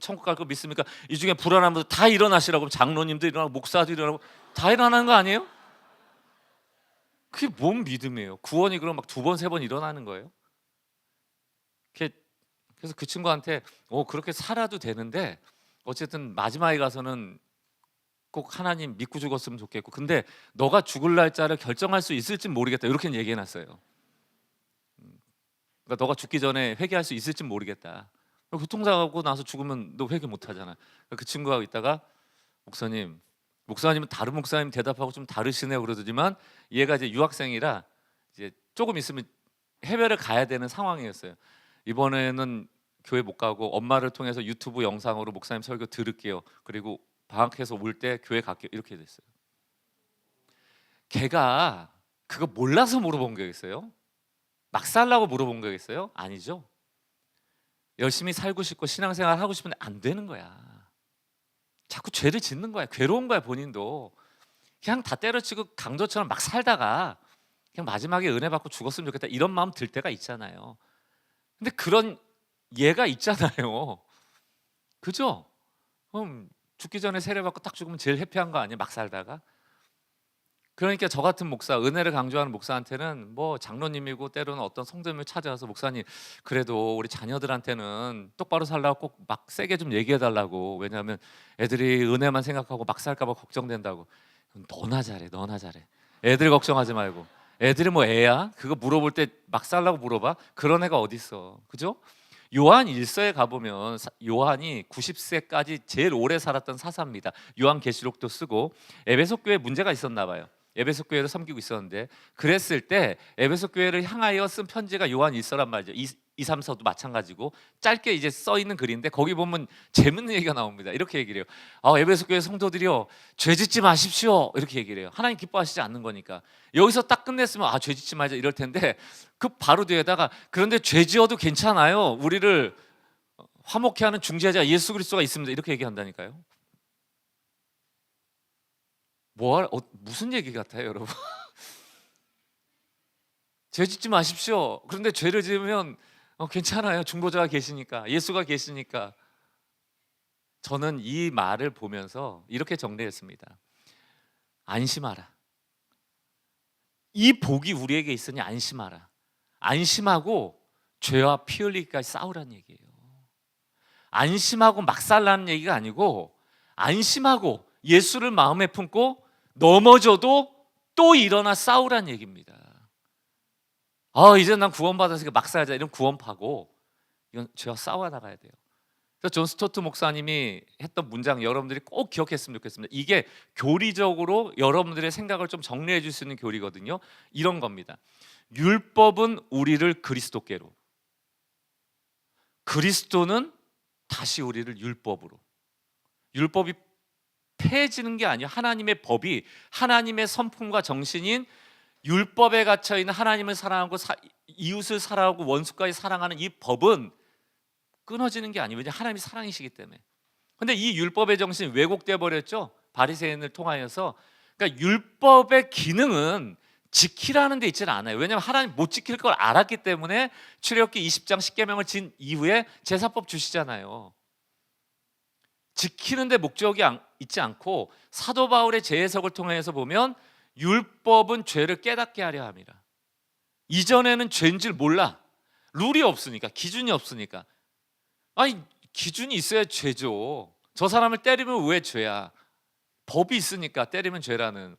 천국 갈 거 믿습니까? 이 중에 불안한 분들 다 일어나시라고, 장로님도 일어나고 목사도 일어나고 다 일어나는 거 아니에요? 그게 뭔 믿음이에요? 구원이 그럼 막 2번 3번 일어나는 거예요? 그래서 그 친구한테 그렇게 살아도 되는데 어쨌든 마지막에 가서는 꼭 하나님 믿고 죽었으면 좋겠고, 근데 너가 죽을 날짜를 결정할 수 있을지 모르겠다, 이렇게 얘기해놨어요. 그러니까 너가 죽기 전에 회개할 수 있을지 모르겠다. 교통사고 나서 죽으면 너 회개 못하잖아. 그 친구하고 있다가 목사님은 다른 목사님 대답하고 좀 다르시네요 그러더니만, 얘가 이제 유학생이라 이제 조금 있으면 해외를 가야 되는 상황이었어요. 이번에는 교회 못 가고 엄마를 통해서 유튜브 영상으로 목사님 설교 들을게요. 그리고 방학해서 올 때 교회 갈게요. 이렇게 됐어요. 걔가 그거 몰라서 물어본 거겠어요? 막 살라고 물어본 거겠어요? 아니죠. 열심히 살고 싶고 신앙생활 하고 싶은데 안 되는 거야. 자꾸 죄를 짓는 거야. 괴로운 거야. 본인도 그냥 다 때려치고 강도처럼 막 살다가 그냥 마지막에 은혜 받고 죽었으면 좋겠다, 이런 마음 들 때가 있잖아요. 근데 그런 예가 있잖아요. 그죠? 그럼 죽기 전에 세례받고 딱 죽으면 제일 해피한 거 아니에요? 막 살다가. 그러니까 저 같은 목사, 은혜를 강조하는 목사한테는 뭐 장로님이고 때로는 어떤 성도님을 찾아와서, 목사님 그래도 우리 자녀들한테는 똑바로 살라고 꼭 막 세게 좀 얘기해 달라고, 왜냐하면 애들이 은혜만 생각하고 막 살까 봐 걱정된다고. 너나 잘해. 애들 걱정하지 말고. 애들이 뭐 애야? 그거 물어볼 때 막 살라고 물어봐? 그런 애가 어딨어. 그죠? 요한 1서에 가보면 요한이 90세까지 제일 오래 살았던 사사입니다. 요한계시록도 쓰고. 에베소 교회에 문제가 있었나 봐요. 에베소 교회를 섬기고 있었는데, 그랬을 때 에베소 교회를 향하여 쓴 편지가 요한 1서란 말이죠. 2, 3서도 마찬가지고 짧게 이제 써 있는 글인데, 거기 보면 재밌는 얘기가 나옵니다. 이렇게 얘기를 해요. 에베소 교회 성도들이요, 죄 짓지 마십시오, 이렇게 얘기를 해요. 하나님 기뻐하시지 않는 거니까. 여기서 딱 끝냈으면 죄 짓지 말자 이럴 텐데, 그 바로 뒤에다가 그런데 죄 지어도 괜찮아요, 우리를 화목케 하는 중재자 예수 그리스도가 있습니다, 이렇게 얘기한다니까요. 무슨 얘기 같아요, 여러분? 죄 짓지 마십시오. 그런데 죄를 지으면 괜찮아요. 중보자가 계시니까, 예수가 계시니까. 저는 이 말을 보면서 이렇게 정리했습니다. 안심하라. 이 복이 우리에게 있으니 안심하라. 안심하고 죄와 피 흘리기까지 싸우라는 얘기예요. 안심하고 막 살라는 얘기가 아니고, 안심하고 예수를 마음에 품고 넘어져도 또 일어나 싸우라는 얘기입니다. 이제 난 구원받았으니까 막 살자, 이런 구원파고, 이건 죄와 싸워 나가야 돼요. 그래서 존 스토트 목사님이 했던 문장, 여러분들이 꼭 기억했으면 좋겠습니다. 이게 교리적으로 여러분들의 생각을 좀 정리해 줄 수 있는 교리거든요. 이런 겁니다. 율법은 우리를 그리스도께로, 그리스도는 다시 우리를 율법으로. 율법이 폐해지는 게 아니에요. 하나님의 법이, 하나님의 성품과 정신인 율법에 갇혀 있는 하나님을 사랑하고 이웃을 사랑하고 원수까지 사랑하는 이 법은 끊어지는 게 아니에요. 왜냐하면 하나님이 사랑이시기 때문에. 근데 이 율법의 정신이 왜곡돼 버렸죠. 바리새인을 통하여서. 그러니까 율법의 기능은 지키라는 데 있지는 않아요. 왜냐하면 하나님 못 지킬 걸 알았기 때문에 출애굽기 20장 10계명을 진 이후에 제사법 주시잖아요. 지키는 데 목적이 있지 않고, 사도 바울의 재해석을 통해서 보면 율법은 죄를 깨닫게 하려 함이라. 이전에는 죄인 줄 몰라. 룰이 없으니까, 기준이 없으니까. 기준이 있어야 죄죠. 저 사람을 때리면 왜 죄야? 법이 있으니까 때리면 죄라는.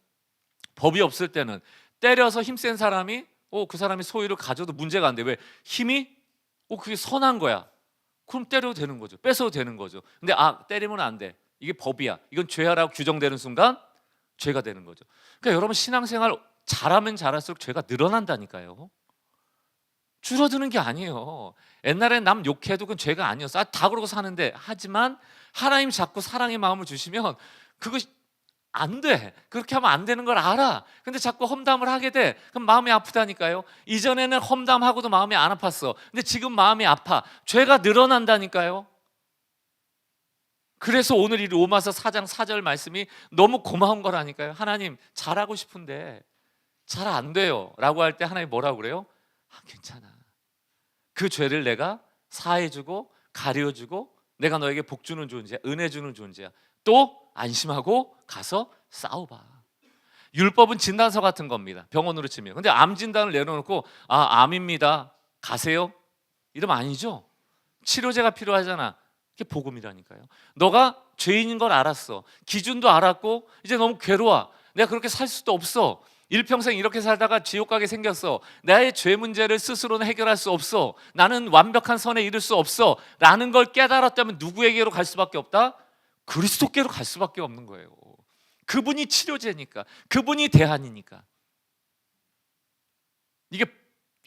법이 없을 때는 때려서 힘센 사람이 그 사람이 소유를 가져도 문제가 안 돼. 왜? 힘이 그게 선한 거야. 그럼 때려도 되는 거죠. 뺏어도 되는 거죠. 근데 때리면 안 돼, 이게 법이야, 이건 죄야라고 규정되는 순간 죄가 되는 거죠. 그러니까 여러분, 신앙생활 잘하면 잘할수록 죄가 늘어난다니까요. 줄어드는 게 아니에요. 옛날에 남 욕해도 그건 죄가 아니었어. 다 그러고 사는데, 하지만 하나님 자꾸 사랑의 마음을 주시면 그것이 안 돼. 그렇게 하면 안 되는 걸 알아. 근데 자꾸 험담을 하게 돼. 그럼 마음이 아프다니까요. 이전에는 험담하고도 마음이 안 아팠어. 근데 지금 마음이 아파. 죄가 늘어난다니까요. 그래서 오늘 이 로마서 4장 4절 말씀이 너무 고마운 거라니까요. 하나님, 잘하고 싶은데 잘 안 돼요 라고 할 때 하나님 뭐라고 그래요? 괜찮아. 그 죄를 내가 사해주고 가려주고 내가 너에게 복 주는 존재야. 은혜 주는 존재야. 또 안심하고 가서 싸워봐. 율법은 진단서 같은 겁니다. 병원으로 치면. 근데 암 진단을 내려놓고 암입니다, 가세요, 이러면 아니죠. 치료제가 필요하잖아. 그게 복음이라니까요. 너가 죄인인 걸 알았어. 기준도 알았고 이제 너무 괴로워. 내가 그렇게 살 수도 없어. 일평생 이렇게 살다가 지옥 가게 생겼어. 나의 죄 문제를 스스로는 해결할 수 없어. 나는 완벽한 선에 이를 수 없어 라는 걸 깨달았다면 누구에게로 갈 수밖에 없다? 그리스도께로 갈 수밖에 없는 거예요. 그분이 치료제니까, 그분이 대안이니까. 이게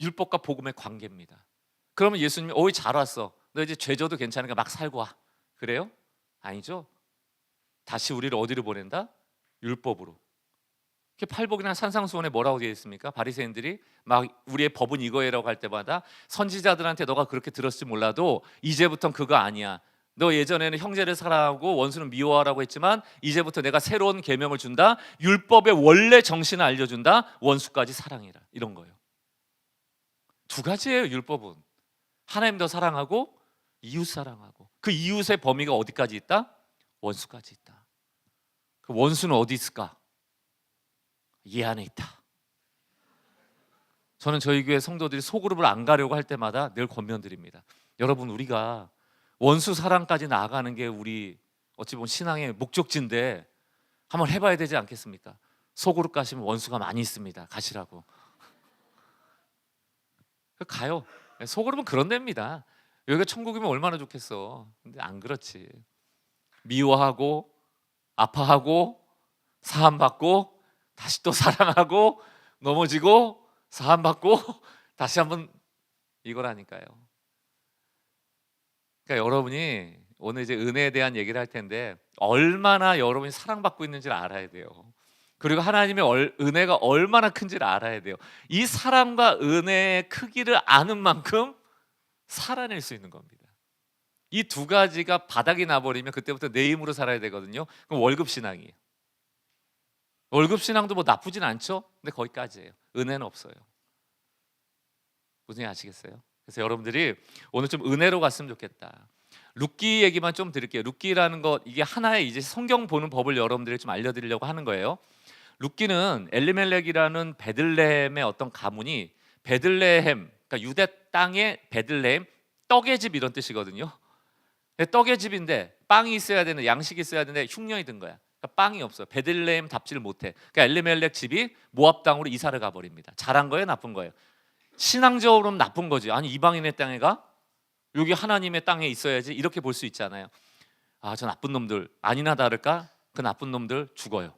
율법과 복음의 관계입니다. 그러면 예수님이 오이 잘 왔어. 너 이제 죄 져도 괜찮으니까 막 살고 와. 그래요? 아니죠. 다시 우리를 어디로 보낸다? 율법으로. 팔복이나 산상수훈에 뭐라고 되어 있습니까? 바리새인들이 막 우리의 법은 이거예라고 할 때마다 선지자들한테 너가 그렇게 들었을지 몰라도 이제부턴 그거 아니야. 너 예전에는 형제를 사랑하고 원수는 미워하라고 했지만 이제부터 내가 새로운 계명을 준다. 율법의 원래 정신을 알려준다. 원수까지 사랑해라. 이런 거예요. 두 가지예요. 율법은 하나님 더 사랑하고 이웃 사랑하고. 그 이웃의 범위가 어디까지 있다? 원수까지 있다. 그 원수는 어디 있을까? 이 안에 있다. 저는 저희 교회 성도들이 소그룹을 안 가려고 할 때마다 늘 권면드립니다. 여러분, 우리가 원수 사랑까지 나아가는 게 우리 어찌 보면 신앙의 목적지인데 한번 해봐야 되지 않겠습니까? 소그룹 가시면 원수가 많이 있습니다. 가시라고. 가요. 소그룹은 그런 데입니다. 여기가 천국이면 얼마나 좋겠어. 근데 안 그렇지. 미워하고 아파하고 사함받고 다시 또 사랑하고 넘어지고 사함받고 다시 한번 이거라니까요. 그러니까 여러분이 오늘 이제 은혜에 대한 얘기를 할 텐데 얼마나 여러분이 사랑받고 있는지를 알아야 돼요. 그리고 하나님의 은혜가 얼마나 큰지를 알아야 돼요. 이 사랑과 은혜의 크기를 아는 만큼 살아낼 수 있는 겁니다. 이 두 가지가 바닥이 나버리면 그때부터 내 힘으로 살아야 되거든요. 그럼 월급 신앙이에요. 월급 신앙도 뭐 나쁘진 않죠. 근데 거기까지예요. 은혜는 없어요. 무슨 얘기 아시겠어요? 그래서 여러분들이 오늘 좀 은혜로 갔으면 좋겠다. 룻기 얘기만 좀 드릴게요. 룻기라는 것, 이게 하나의 이제 성경 보는 법을 여러분들이 좀 알려드리려고 하는 거예요. 룻기는 엘리멜렉이라는 베들레헴의 어떤 가문이 베들레헴, 그러니까 유대 땅의 베들레헴, 떡의 집 이런 뜻이거든요. 떡의 집인데 빵이 있어야 되는, 양식이 있어야 되는데 흉년이 든 거야. 그러니까 빵이 없어요. 베들레헴 답지를 못해. 그러니까 엘리멜렉 집이 모압 땅으로 이사를 가버립니다. 잘한 거예요, 나쁜 거예요? 신앙적으로는 나쁜 거지. 아니, 이방인의 땅에 가? 여기 하나님의 땅에 있어야지. 이렇게 볼 수 있잖아요. 저 나쁜 놈들, 아니나 다를까 그 나쁜 놈들 죽어요.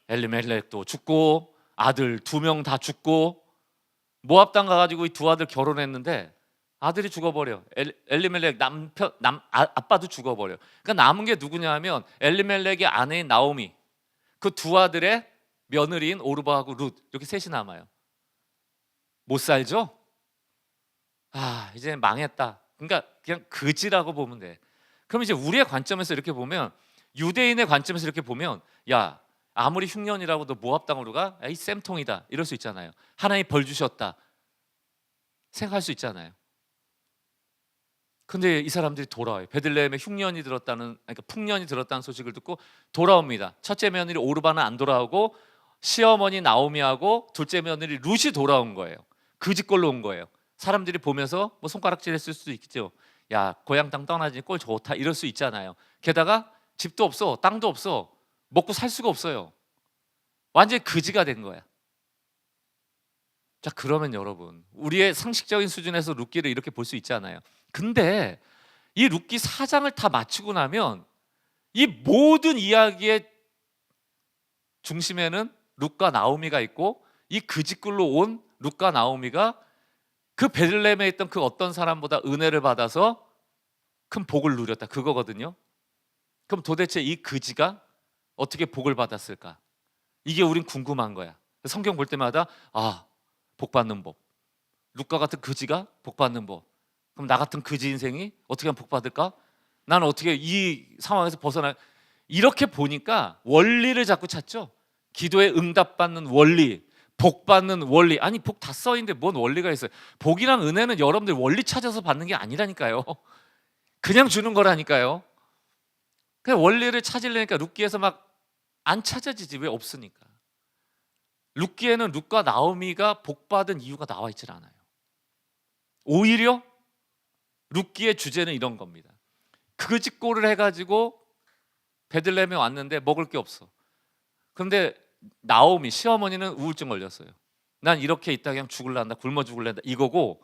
엘리멜렉도 죽고 아들 2명 다 죽고, 모압 땅 가가지고 이 두 아들 결혼했는데 아들이 죽어버려. 엘리멜렉 아빠도 죽어버려. 그러니까 남은 게 누구냐 하면 엘리멜렉의 아내인 나오미, 그 두 아들의 며느리인 오르바하고 룻, 이렇게 셋이 남아요. 못 살죠? 이제 망했다. 그러니까 그냥 그지라고 보면 돼. 그럼 이제 우리의 관점에서 이렇게 보면, 유대인의 관점에서 이렇게 보면, 야, 아무리 흉년이라고 너 모압 땅으로 가? 이 쌤통이다. 이럴 수 있잖아요. 하나님 벌 주셨다 생각할 수 있잖아요. 근데 이 사람들이 돌아와요. 베들레헴에 흉년이 들었다는, 그러니까 풍년이 들었다는 소식을 듣고 돌아옵니다. 첫째 며느리 오르바는 안 돌아오고 시어머니 나오미하고 둘째 며느리 룻이 돌아온 거예요. 그 집꼴로 온 거예요. 사람들이 보면서 뭐 손가락질 했을 수도 있겠죠. 야, 고향 땅 떠나지 꼴 좋다 이럴 수 있잖아요. 게다가 집도 없어, 땅도 없어, 먹고 살 수가 없어요. 완전히 그지가 된 거야. 자, 그러면 여러분, 우리의 상식적인 수준에서 룻기를 이렇게 볼 수 있잖아요. 근데 이 룻기 4장을 다 마치고 나면 이 모든 이야기의 중심에는 룻과 나오미가 있고, 이 그지꼴로 온 룻과 나오미가 그 베들레헴에 있던 그 어떤 사람보다 은혜를 받아서 큰 복을 누렸다, 그거거든요. 그럼 도대체 이 그지가 어떻게 복을 받았을까? 이게 우린 궁금한 거야. 성경 볼 때마다 복 받는 법, 룻과 같은 그지가 복 받는 법. 그럼 나 같은 그지 인생이 어떻게 하면 복 받을까? 나는 어떻게 이 상황에서 벗어나? 이렇게 보니까 원리를 자꾸 찾죠. 기도에 응답받는 원리, 복 받는 원리. 아니, 복 다 써 있는데 뭔 원리가 있어요? 복이랑 은혜는 여러분들 원리 찾아서 받는 게 아니라니까요. 그냥 주는 거라니까요. 그냥 원리를 찾으려니까 룻기에서 막 안 찾아지지. 왜? 없으니까. 룻기에는 룻과 나오미가 복 받은 이유가 나와 있질 않아요. 오히려 룻기의 주제는 이런 겁니다. 그짓골을 해가지고 베들레헴에 왔는데 먹을 게 없어. 그런데 나오미 시어머니는 우울증 걸렸어요. 난 이렇게 있다 그냥 죽을란다, 굶어 죽을란다 이거고,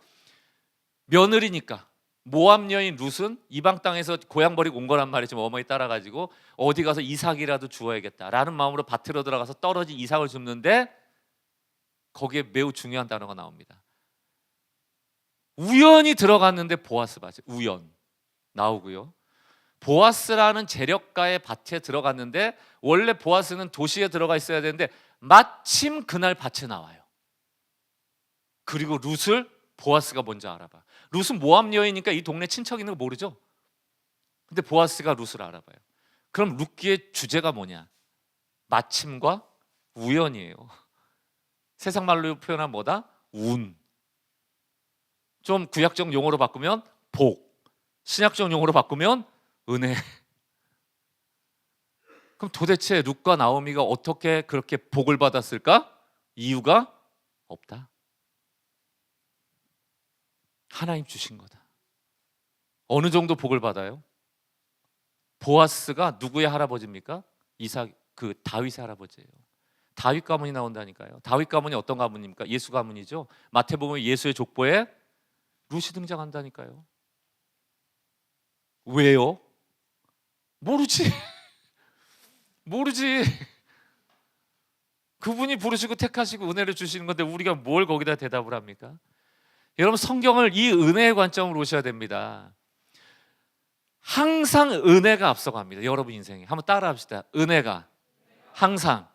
며느리니까 모압 여인 룻은 이방 땅에서 고향 버리고 온 거란 말이지. 어머니 따라가지고 어디 가서 이삭이라도 주어야겠다라는 마음으로 밭으로 들어가서 떨어진 이삭을 줍는데 거기에 매우 중요한 단어가 나옵니다. 우연히 들어갔는데 보아스 밭에 우연 나오고요. 보아스라는 재력가의 밭에 들어갔는데 원래 보아스는 도시에 들어가 있어야 되는데 마침 그날 밭에 나와요. 그리고 룻을 보아스가 먼저 알아봐. 룻은 모압 여인이니까 이 동네 친척 있는 거 모르죠. 근데 보아스가 룻을 알아봐요. 그럼 룻기의 주제가 뭐냐? 마침과 우연이에요. 세상 말로 표현하면 뭐다? 운. 좀 구약적 용어로 바꾸면 복, 신약적 용어로 바꾸면 은혜. 그럼 도대체 룻과 나오미가 어떻게 그렇게 복을 받았을까? 이유가 없다. 하나님 주신 거다. 어느 정도 복을 받아요? 보아스가 누구의 할아버지입니까? 이삭, 그 다윗의 할아버지예요. 다윗 가문이 나온다니까요. 다윗 가문이 어떤 가문입니까? 예수 가문이죠. 마태복음 예수의 족보에 룻이 등장한다니까요. 왜요? 모르지. 모르지. 그분이 부르시고 택하시고 은혜를 주시는 건데 우리가 뭘 거기다 대답을 합니까? 여러분, 성경을 이 은혜의 관점으로 보셔야 됩니다. 항상 은혜가 앞서갑니다. 여러분 인생에 한번 따라 합시다. 은혜가 항상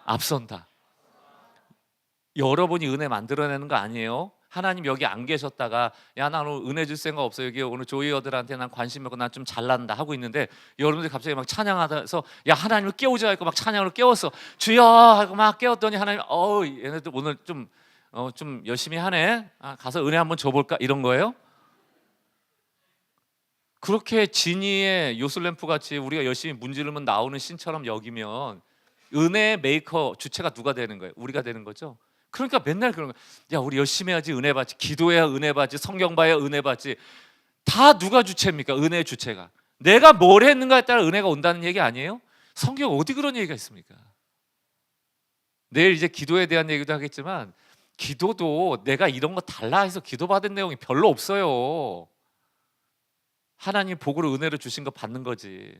앞선다. 여러분이 은혜 만들어내는 거 아니에요. 하나님 여기 안 계셨다가 야, 나 오늘 은혜 줄 생각 없어, 여기 오늘 조이어들한테 난 관심 있고 난 좀 잘난다 하고 있는데 여러분들이 갑자기 막 찬양하다서 야, 하나님을 깨우자 하고 막 찬양으로 깨웠어. 주여 하고 막 깨웠더니 하나님 얘네들 오늘 좀 열심히 하네. 가서 은혜 한번 줘볼까 이런 거예요. 그렇게 지니의 요술램프 같이 우리가 열심히 문지르면 나오는 신처럼 여기면 은혜 메이커 주체가 누가 되는 거예요? 우리가 되는 거죠. 그러니까 맨날 그런 거야. 야, 우리 열심히 해야지 은혜 받지, 기도해야 은혜 받지, 성경 봐야 은혜 받지. 다 누가 주체입니까? 은혜의 주체가. 내가 뭘 했는가에 따라 은혜가 온다는 얘기 아니에요? 성경 어디 그런 얘기가 있습니까? 내일 이제 기도에 대한 얘기도 하겠지만 기도도 내가 이런 거 달라 해서 기도받은 내용이 별로 없어요. 하나님 복으로 은혜를 주신 거 받는 거지.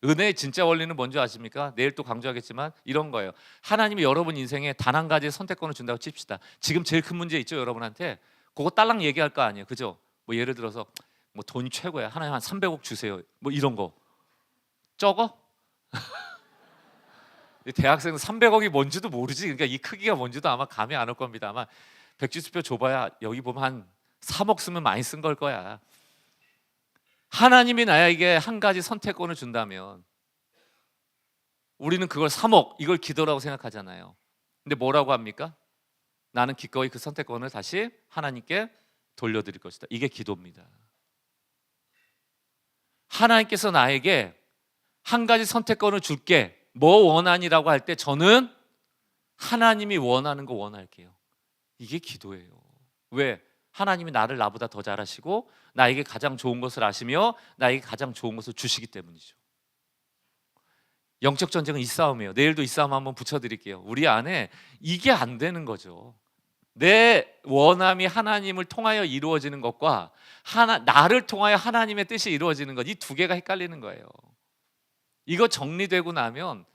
은혜의 진짜 원리는 뭔지 아십니까? 내일 또 강조하겠지만 이런 거예요. 하나님이 여러분 인생에 단 한 가지의 선택권을 준다고 칩시다. 지금 제일 큰 문제 있죠, 여러분한테. 그거 딸랑 얘기할 거 아니에요, 그죠? 뭐 예를 들어서 뭐 돈이 최고야, 하나님 한 300억 주세요, 뭐 이런 거. 적어? 대학생은 300억이 뭔지도 모르지. 그러니까 이 크기가 뭔지도 아마 감이 안 올 겁니다. 아마 백지수표 줘봐야 여기 보면 한 3억 쓰면 많이 쓴 걸 거야. 하나님이 나에게 한 가지 선택권을 준다면 우리는 그걸 3억, 이걸 기도라고 생각하잖아요. 근데 뭐라고 합니까? 나는 기꺼이 그 선택권을 다시 하나님께 돌려드릴 것이다. 이게 기도입니다. 하나님께서 나에게 한 가지 선택권을 줄게, 뭐 원하니라고 할 때 저는 하나님이 원하는 거 원할게요. 이게 기도예요. 왜? 하나님이 나를 나보다 더 잘 아시고 나에게 가장 좋은 것을 아시며 나에게 가장 좋은 것을 주시기 때문이죠. 영적 전쟁은 이 싸움이에요. 내일도 이 싸움 한번 붙여드릴게요. 우리 안에 이게 안 되는 거죠. 내 원함이 하나님을 통하여 이루어지는 것과 나를 통하여 하나님의 뜻이 이루어지는 것, 이 두 개가 헷갈리는 거예요. 이거 정리되고 나면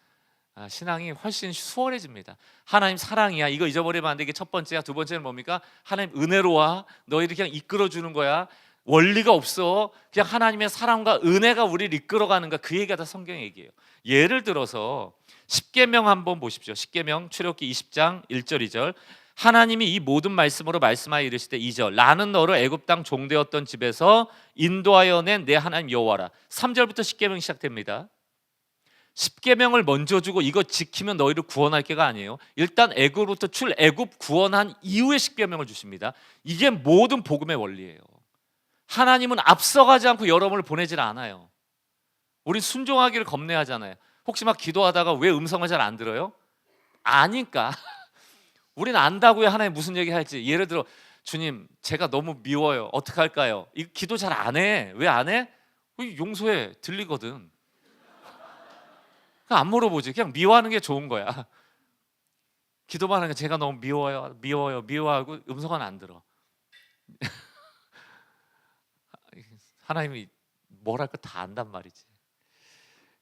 신앙이 훨씬 수월해집니다. 하나님 사랑이야. 이거 잊어버리면 안 돼. 이게 첫 번째야. 두 번째는 뭡니까? 하나님 은혜로 와. 너희를 그냥 이끌어 주는 거야. 원리가 없어. 그냥 하나님의 사랑과 은혜가 우리를 이끌어가는 거. 그 얘기가 다 성경 얘기예요. 예를 들어서 십계명 한번 보십시오. 십계명 출애굽기 20장 1절 2절. 하나님이 이 모든 말씀으로 말씀하여 이르시되 2절 나는 너를 애굽 땅 종되었던 집에서 인도하여 낸 내 하나님 여호와라. 3절부터 십계명이 시작됩니다. 십계명을 먼저 주고 이거 지키면 너희를 구원할 게가 아니에요. 일단 애굽부터 출애굽 구원한 이후에 십계명을 주십니다. 이게 모든 복음의 원리예요. 하나님은 앞서가지 않고 여러분을 보내질 않아요. 우리 순종하기를 겁내하잖아요. 혹시 막 기도하다가 왜 음성을 잘 안 들어요? 아니까. 우리는 안다고요. 하나님 무슨 얘기 할지. 예를 들어 주님 제가 너무 미워요. 어떻게 할까요? 이 기도 잘 안 해. 왜 안 해? 용서해. 들리거든. 안 물어보지. 그냥 미워하는 게 좋은 거야. 기도만 하는 게 제가 너무 미워하고 음성은 안 들어. 하나님이 뭘 할 거 다 안단 말이지.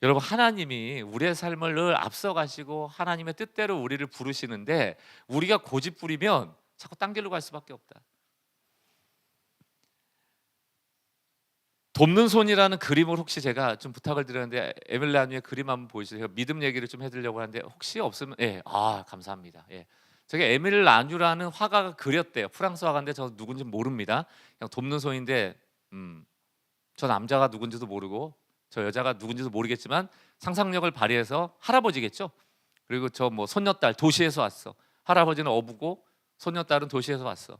여러분 하나님이 우리의 삶을 늘 앞서가시고 하나님의 뜻대로 우리를 부르시는데 우리가 고집 부리면 자꾸 딴 길로 갈 수밖에 없다. 돕는 손이라는 그림을 혹시 제가 좀 부탁을 드렸는데 에밀 라뉴의 그림 한번 보여주세요. 믿음 얘기를 좀 해드리려고 하는데 혹시 없으면 감사합니다. 저게 에밀 라뉴라는 화가가 그렸대요. 프랑스 화가인데 저 누군지 모릅니다. 그냥 돕는 손인데 저 남자가 누군지도 모르고 저 여자가 누군지도 모르겠지만 상상력을 발휘해서 할아버지겠죠. 그리고 저 뭐 손녀딸 도시에서 왔어. 할아버지는 어부고 손녀딸은 도시에서 왔어.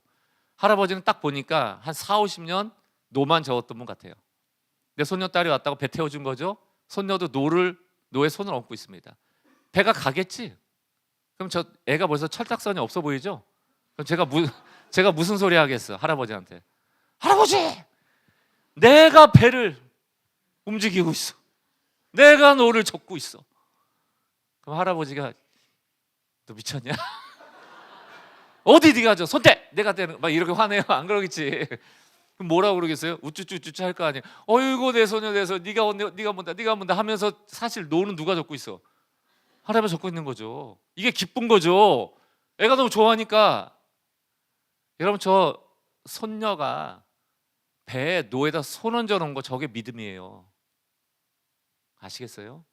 할아버지는 딱 보니까 한 4, 50년 노만 저었던 분 같아요. 내 손녀딸이 왔다고 배 태워준 거죠. 손녀도 노에 손을 얹고 있습니다. 배가 가겠지. 그럼 저 애가 벌써 철딱선이 없어 보이죠. 그럼 제가 무슨 소리 하겠어 할아버지한테. 할아버지 내가 배를 움직이고 있어. 내가 노를 젓고 있어. 그럼 할아버지가 너 미쳤냐? 어디 네가 저 손대 내가 대는 막 이렇게 화내요. 안 그러겠지. 그럼 뭐라고 그러겠어요? 우쭈쭈쭈쭈 할 거 아니에요. 어이구 내 소녀 내서 네가 뭔다 하면서 사실 노는 누가 젓고 있어? 할아버지 젓고 있는 거죠. 이게 기쁜 거죠. 애가 너무 좋아하니까. 여러분 저 손녀가 배에 노에다 손 얹어 놓은 거 저게 믿음이에요. 아시겠어요?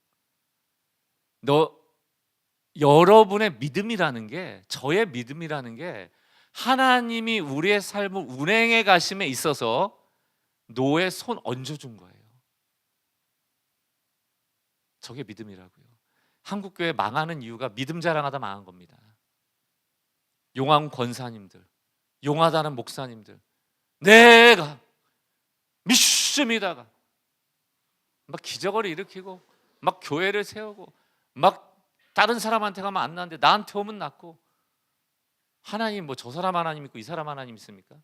여러분의 믿음이라는 게 저의 믿음이라는 게 하나님이 우리의 삶을 운행해 가심에 있어서 노에 손 얹어준 거예요. 저게 믿음이라고요. 한국교회 망하는 이유가 믿음 자랑하다 망한 겁니다. 용왕 권사님들, 용하다는 목사님들, 내가 믿습니다가 막 기적을 일으키고 막 교회를 세우고 막 다른 사람한테 가면 안 나는데 나한테 오면 낫고. 하나님 뭐 저 사람 하나님 있고 이 사람 하나님 있습니까?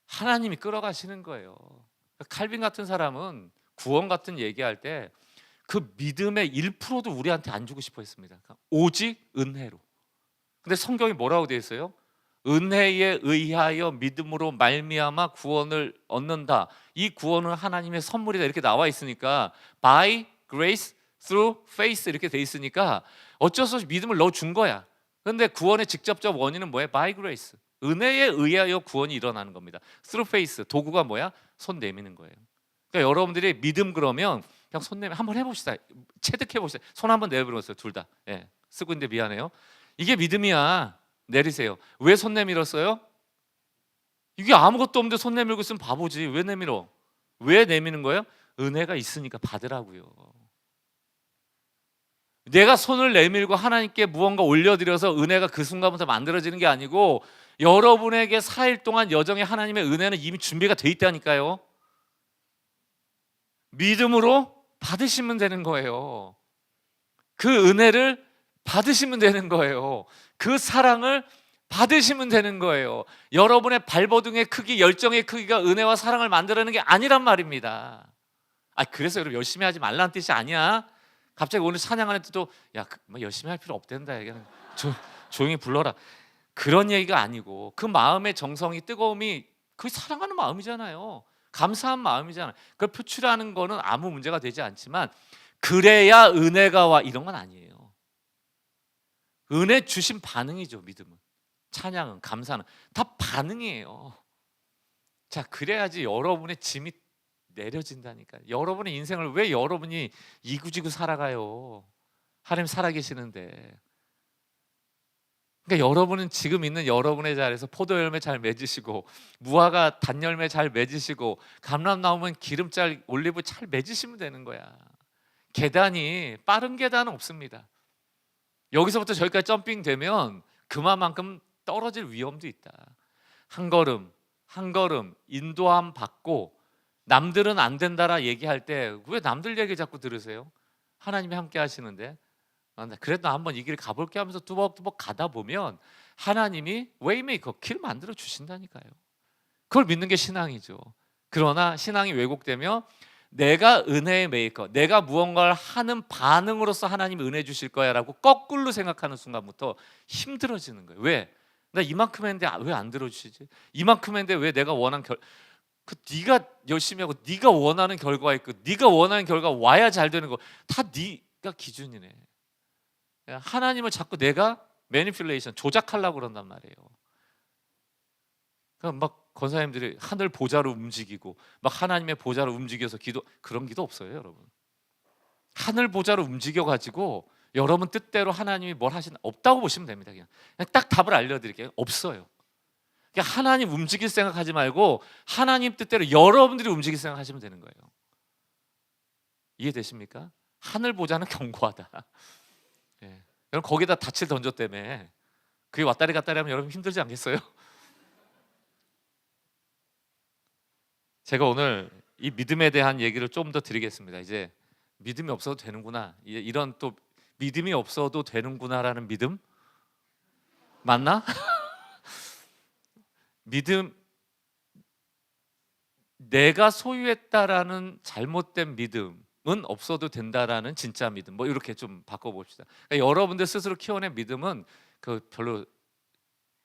하나님이 끌어가시는 거예요. 칼빈 같은 사람은 구원 같은 얘기할 때 그 믿음의 1%도 우리한테 안 주고 싶어 했습니다. 오직 은혜로. 근데 성경이 뭐라고 되어 있어요? 은혜에 의하여 믿음으로 말미암아 구원을 얻는다. 이 구원은 하나님의 선물이다. 이렇게 나와 있으니까 by grace through faith 이렇게 돼 있으니까 어쩔 수 없이 믿음을 넣어준 거야. 그런데 구원의 직접적 원인은 뭐예요? by grace. 은혜에 의하여 구원이 일어나는 겁니다. through faith. 도구가 뭐야? 손 내미는 거예요. 그러니까 여러분들이 믿음 그러면 그냥 손 내미 한번 해봅시다. 체득해 봅시다. 손 한번 내밀었어요. 둘 다. 쓰고 있는데 미안해요. 이게 믿음이야. 내리세요. 왜 손 내밀었어요? 이게 아무것도 없는데 손 내밀고 있으면 바보지. 왜 내밀어? 왜 내미는 거예요? 은혜가 있으니까 받으라고요. 내가 손을 내밀고 하나님께 무언가 올려드려서 은혜가 그 순간부터 만들어지는 게 아니고 여러분에게 4일 동안 여정의 하나님의 은혜는 이미 준비가 돼 있다니까요. 믿음으로 받으시면 되는 거예요. 그 은혜를 받으시면 되는 거예요. 그 사랑을 받으시면 되는 거예요. 여러분의 발버둥의 크기, 열정의 크기가 은혜와 사랑을 만들어내는 게 아니란 말입니다. 그래서 여러분 열심히 하지 말라는 뜻이 아니야. 갑자기 오늘 찬양하는 때도 뭐 열심히 할 필요 없댄다. 그냥 조용히 불러라. 그런 얘기가 아니고 그 마음의 정성이 뜨거움이 그 사랑하는 마음이잖아요. 감사한 마음이잖아요. 그걸 표출하는 거는 아무 문제가 되지 않지만 그래야 은혜가 와 이런 건 아니에요. 은혜 주신 반응이죠. 믿음은, 찬양은, 감사는 다 반응이에요. 자, 그래야지 여러분의 짐이 내려진다니까요. 여러분의 인생을 왜 여러분이 이구지구 살아가요? 하나님 살아계시는데. 그러니까 여러분은 지금 있는 여러분의 자리에서 포도 열매 잘 맺으시고, 무화과 단 열매 잘 맺으시고, 감람 나오면 기름짤 올리브 잘 맺으시면 되는 거야. 계단이 빠른 계단은 없습니다. 여기서부터 저기까지 점핑되면 그만큼 떨어질 위험도 있다. 한 걸음 한 걸음 인도함 받고, 남들은 안 된다라 얘기할 때 왜 남들 얘기 자꾸 들으세요? 하나님이 함께 하시는데. 그래도 한번 이 길 가볼게 하면서 뚜벅뚜벅 가다 보면 하나님이 웨이메이커, 길 만들어 주신다니까요. 그걸 믿는 게 신앙이죠. 그러나 신앙이 왜곡되며 내가 은혜의 메이커, 내가 무언가를 하는 반응으로서 하나님이 은혜 주실 거야 라고 거꾸로 생각하는 순간부터 힘들어지는 거예요. 왜? 나 이만큼 했는데 왜 안 들어주시지? 이만큼 했는데 왜 내가 원한 네가 열심히 하고 네가 원하는 결과가 있고, 네가 원하는 결과가 와야 잘 되는 거 다 네가 기준이네. 하나님을 자꾸 내가 매니플레이션, 조작하려고 그런단 말이에요. 그러니까 막 권사님들이 하늘 보좌로 움직이고 막 하나님의 보좌로 움직여서 기도, 그런 기도 없어요, 여러분. 하늘 보좌로 움직여 가지고 여러분 뜻대로 하나님이 뭘 하시나 없다고 보시면 됩니다. 그냥 딱 답을 알려드릴게요. 없어요. 그러니까 하나님 움직일 생각하지 말고 하나님 뜻대로 여러분들이 움직일 생각하시면 되는 거예요. 이해되십니까? 하늘 보좌는 견고하다. 예. 여러분 거기다 닻을 던졌다며 그게 왔다리 갔다리 하면 여러분 힘들지 않겠어요? 제가 오늘 이 믿음에 대한 얘기를 좀 더 드리겠습니다. 이제 믿음이 없어도 되는구나, 이런 또 믿음이 없어도 되는구나라는 믿음 맞나? 믿음, 내가 소유했다라는 잘못된 믿음은 없어도 된다라는 진짜 믿음, 뭐 이렇게 좀 바꿔봅시다. 그러니까 여러분들 스스로 키워낸 믿음은 그 별로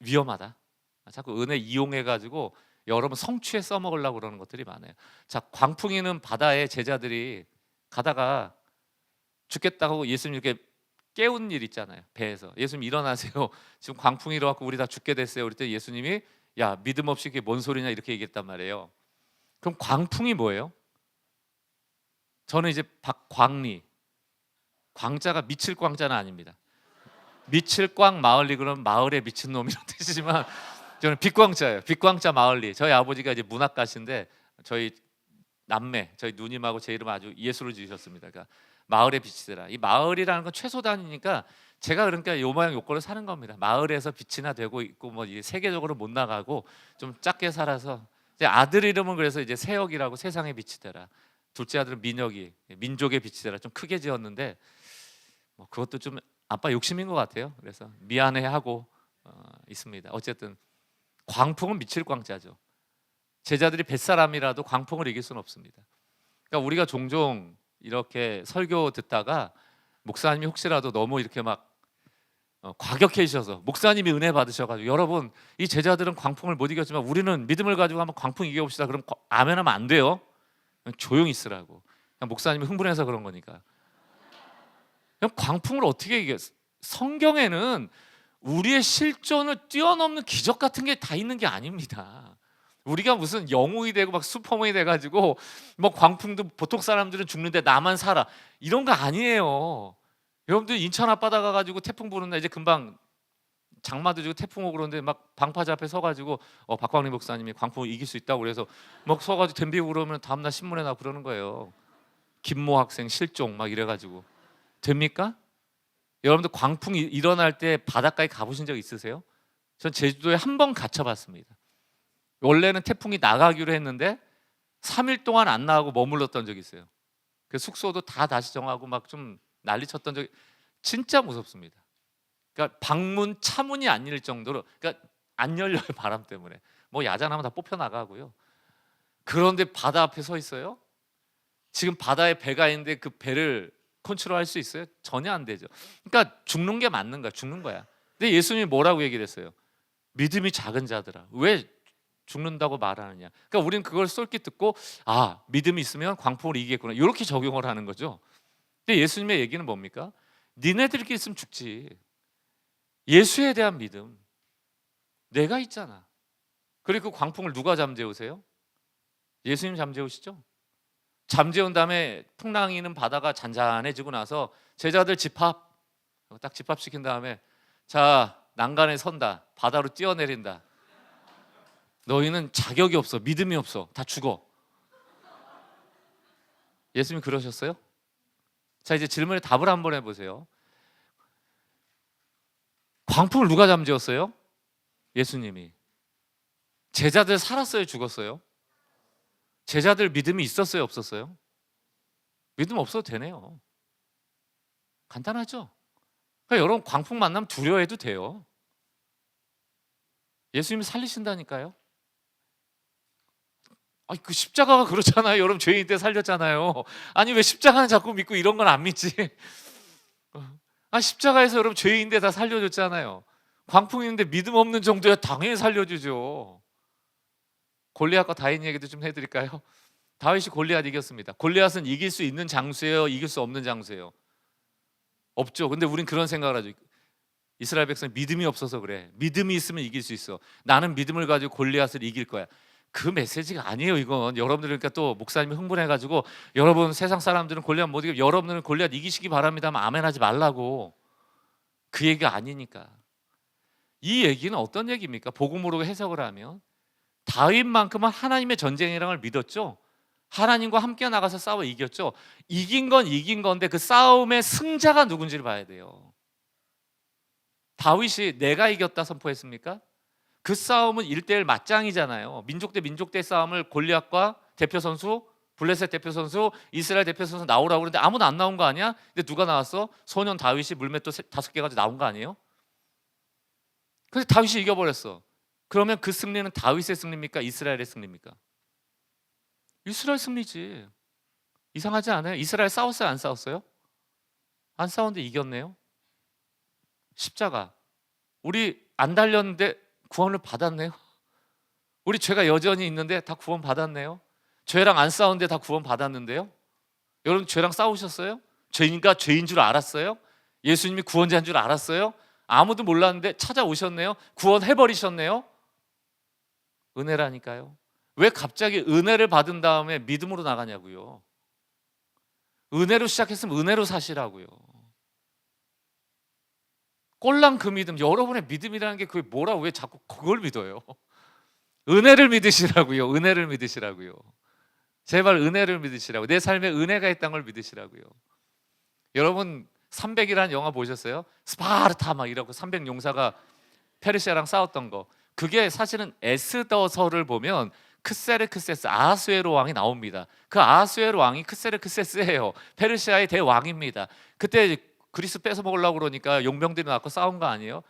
위험하다. 자꾸 은혜 이용해가지고 여러분 성취에 써먹으려고 그러는 것들이 많아요. 자, 광풍이는 바다에 제자들이 가다가 죽겠다고 예수님 이렇게 깨운 일 있잖아요. 배에서 예수님 일어나세요. 지금 광풍이 일어났고 우리 다 죽게 됐어요. 그랬더니 예수님이 야, 믿음 없이 그게 뭔 소리냐 이렇게 얘기했단 말이에요. 그럼 광풍이 뭐예요? 저는 이제 박광리, 광자가 미칠 광자는 아닙니다. 미칠 광 마을리 그러면 마을에 미친 놈이라는 뜻이지만 저는 빛광자예요. 빛광자 마을리. 저희 아버지가 이제 문학가신데 저희 남매, 저희 누님하고 제 이름 아주 예수를 지으셨습니다. 그러니까 마을의 빛이더라. 이 마을이라는 건 최소 단위니까 제가 그러니까 요 모양 요꼴을 사는 겁니다. 마을에서 빛이나 되고 있고 뭐 세계적으로 못 나가고 좀 작게 살아서 이제 아들 이름은 그래서 이제 세혁이라고 세상의 빛이 되라. 둘째 아들은 민혁이, 민족의 빛이 되라. 좀 크게 지었는데 뭐 그것도 좀 아빠 욕심인 것 같아요. 그래서 미안해하고 있습니다. 어쨌든 광풍은 미칠 광자죠. 제자들이 뱃사람이라도 광풍을 이길 수는 없습니다. 그러니까 우리가 종종 이렇게 설교 듣다가 목사님이 혹시라도 너무 이렇게 막 과격해지셔서 목사님이 은혜 받으셔가지고 여러분 이 제자들은 광풍을 못 이겼지만 우리는 믿음을 가지고 한번 광풍 이겨봅시다. 그럼 아멘하면 안 돼요. 그냥 조용히 있으라고. 그냥 목사님이 흥분해서 그런 거니까. 그럼 광풍을 어떻게 이겼어? 성경에는 우리의 실존을 뛰어넘는 기적 같은 게 다 있는 게 아닙니다. 우리가 무슨 영웅이 되고 막 슈퍼맨이 돼가지고 뭐 광풍도 보통 사람들은 죽는데 나만 살아 이런 거 아니에요. 여러분들 인천 앞바다 가가지고 태풍 부는 날 이제 금방 장마도 지고 태풍 오고 그러는데 막 방파제 앞에 서가지고 박광리 목사님이 광풍을 이길 수 있다고 그래서 막 서가지고 덤비고 그러면 다음날 신문에 나고 그러는 거예요. 김모 학생 실종 막 이래가지고 됩니까? 여러분들 광풍이 일어날 때 바닷가에 가보신 적 있으세요? 전 제주도에 한 번 갇혀봤습니다. 원래는 태풍이 나가기로 했는데 3일 동안 안 나가고 머물렀던 적이 있어요. 그 숙소도 다 다시 정하고 막 좀 난리쳤던 적이 진짜 무섭습니다. 그러니까 방문 차문이 안 열릴 정도로, 그러니까 안 열려요. 바람 때문에 뭐 야단하면 다 뽑혀 나가고요. 그런데 바다 앞에 서 있어요. 지금 바다에 배가 있는데 그 배를 컨트롤할 수 있어요? 전혀 안 되죠. 그러니까 죽는 게 맞는 거야. 죽는 거야. 근데 예수님이 뭐라고 얘기를 했어요? 믿음이 작은 자들아 왜 죽는다고 말하느냐. 그러니까 우리는 그걸 쏠깃 듣고 아, 믿음이 있으면 광풍을 이기겠구나 이렇게 적용을 하는 거죠. 근데 예수님의 얘기는 뭡니까? 니네들끼리 있으면 죽지. 예수에 대한 믿음 내가 있잖아. 그리고 그 광풍을 누가 잠재우세요? 예수님 잠재우시죠? 잠재운 다음에 풍랑이는 바다가 잔잔해지고 나서 제자들 집합, 딱 집합시킨 다음에 자, 난간에 선다. 바다로 뛰어내린다. 너희는 자격이 없어. 믿음이 없어. 다 죽어. 예수님 그러셨어요? 자, 이제 질문에 답을 한번 해보세요. 광풍을 누가 잠재웠어요? 예수님이. 제자들 살았어요? 죽었어요? 제자들 믿음이 있었어요? 없었어요? 믿음 없어도 되네요. 간단하죠? 그러니까 여러분 광풍 만나면 두려워해도 돼요. 예수님이 살리신다니까요. 아니 그 십자가가 그렇잖아요. 여러분 죄인 때 살렸잖아요. 아니 왜 십자가는 자꾸 믿고 이런 건 안 믿지? 아 십자가에서 여러분 죄인인데 다 살려줬잖아요. 광풍 있는데 믿음 없는 정도야 당연히 살려주죠. 골리앗과 다윗 얘기도 좀 해드릴까요? 다윗이 골리앗 이겼습니다. 골리앗은 이길 수 있는 장수예요? 이길 수 없는 장수예요? 없죠. 근데 우린 그런 생각을 하죠. 이스라엘 백성 믿음이 없어서 그래. 믿음이 있으면 이길 수 있어. 나는 믿음을 가지고 골리앗을 이길 거야. 그 메시지가 아니에요. 이건 여러분들 그러니까 또 목사님이 흥분해가지고 여러분 세상 사람들은 골리앗 못 이기고 여러분들은 골리앗 이기시기 바랍니다만 아멘하지 말라고. 그 얘기가 아니니까. 이 얘기는 어떤 얘기입니까? 복음으로 해석을 하면 다윗만큼은 하나님의 전쟁이라는 걸 믿었죠. 하나님과 함께 나가서 싸워 이겼죠. 이긴 건 이긴 건데 그 싸움의 승자가 누군지를 봐야 돼요. 다윗이 내가 이겼다 선포했습니까? 그 싸움은 1대1 맞짱이잖아요. 민족 대 민족 대 싸움을 골리앗과 대표 선수, 블레셋 대표 선수, 이스라엘 대표 선수 나오라고 그러는데 아무도 안 나온 거 아니야? 근데 누가 나왔어? 소년 다윗이 물맷도 5개 가지고 나온 거 아니에요? 그래서 다윗이 이겨버렸어. 그러면 그 승리는 다윗의 승리입니까? 이스라엘의 승리입니까? 이스라엘 승리지. 이상하지 않아요? 이스라엘 싸웠어요? 안 싸웠어요? 안 싸웠는데 이겼네요. 십자가. 우리 안 달렸는데 구원을 받았네요. 우리 죄가 여전히 있는데 다 구원 받았네요. 죄랑 안 싸우는데 다 구원 받았는데요. 여러분 죄랑 싸우셨어요? 죄인가 죄인 줄 알았어요? 예수님이 구원자인 줄 알았어요? 아무도 몰랐는데 찾아오셨네요. 구원해버리셨네요. 은혜라니까요. 왜 갑자기 은혜를 받은 다음에 믿음으로 나가냐고요. 은혜로 시작했으면 은혜로 사시라고요. 꼴랑 그 믿음, 여러분의 믿음이라는 게 그게 뭐라고 왜 자꾸 그걸 믿어요? 은혜를 믿으시라고요. 은혜를 믿으시라고요. 제발 은혜를 믿으시라고. 내 삶에 은혜가 있다는 걸 믿으시라고요. 여러분 300이라는 영화 보셨어요? 스파르타 막 이러고 300 용사가 페르시아랑 싸웠던 거. 그게 사실은 에스더서를 보면 크세르크세스 아하수에로 왕이 나옵니다. 그 아하수에로 왕이 크세르크세스예요. 페르시아의 대왕입니다. 그때 그리스 뺏어 먹으려고 그러니까 용병들이 나왔고 싸운 거 아니에요?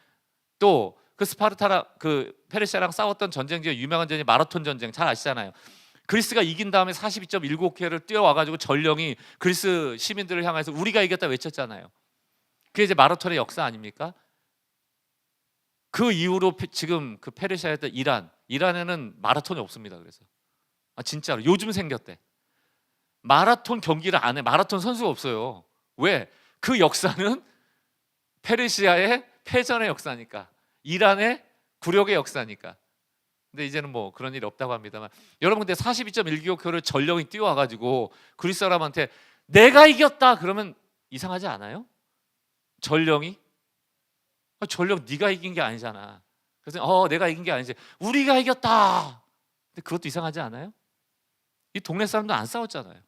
또 그 스파르타랑 그 페르시아랑 싸웠던 전쟁 중에 유명한 전쟁이 마라톤 전쟁 잘 아시잖아요. 그리스가 이긴 다음에 42.195km를 뛰어와가지고 전령이 그리스 시민들을 향해서 우리가 이겼다 외쳤잖아요. 그게 이제 마라톤의 역사 아닙니까? 그 이후로 지금 그 페르시아였던 이란에는 마라톤이 없습니다. 그래서 진짜로 요즘 생겼대. 마라톤 경기를 안 해. 마라톤 선수가 없어요. 왜? 그 역사는 페르시아의 패전의 역사니까, 이란의 굴욕의 역사니까. 근데 이제는 뭐 그런 일이 없다고 합니다만, 여러분 근데 42.195km를 전령이 뛰어와가지고 그리스 사람한테 내가 이겼다 그러면 이상하지 않아요? 전령이? 전령 네가 이긴 게 아니잖아. 그래서 내가 이긴 게 아니지. 우리가 이겼다. 근데 그것도 이상하지 않아요? 이 동네 사람도 안 싸웠잖아요.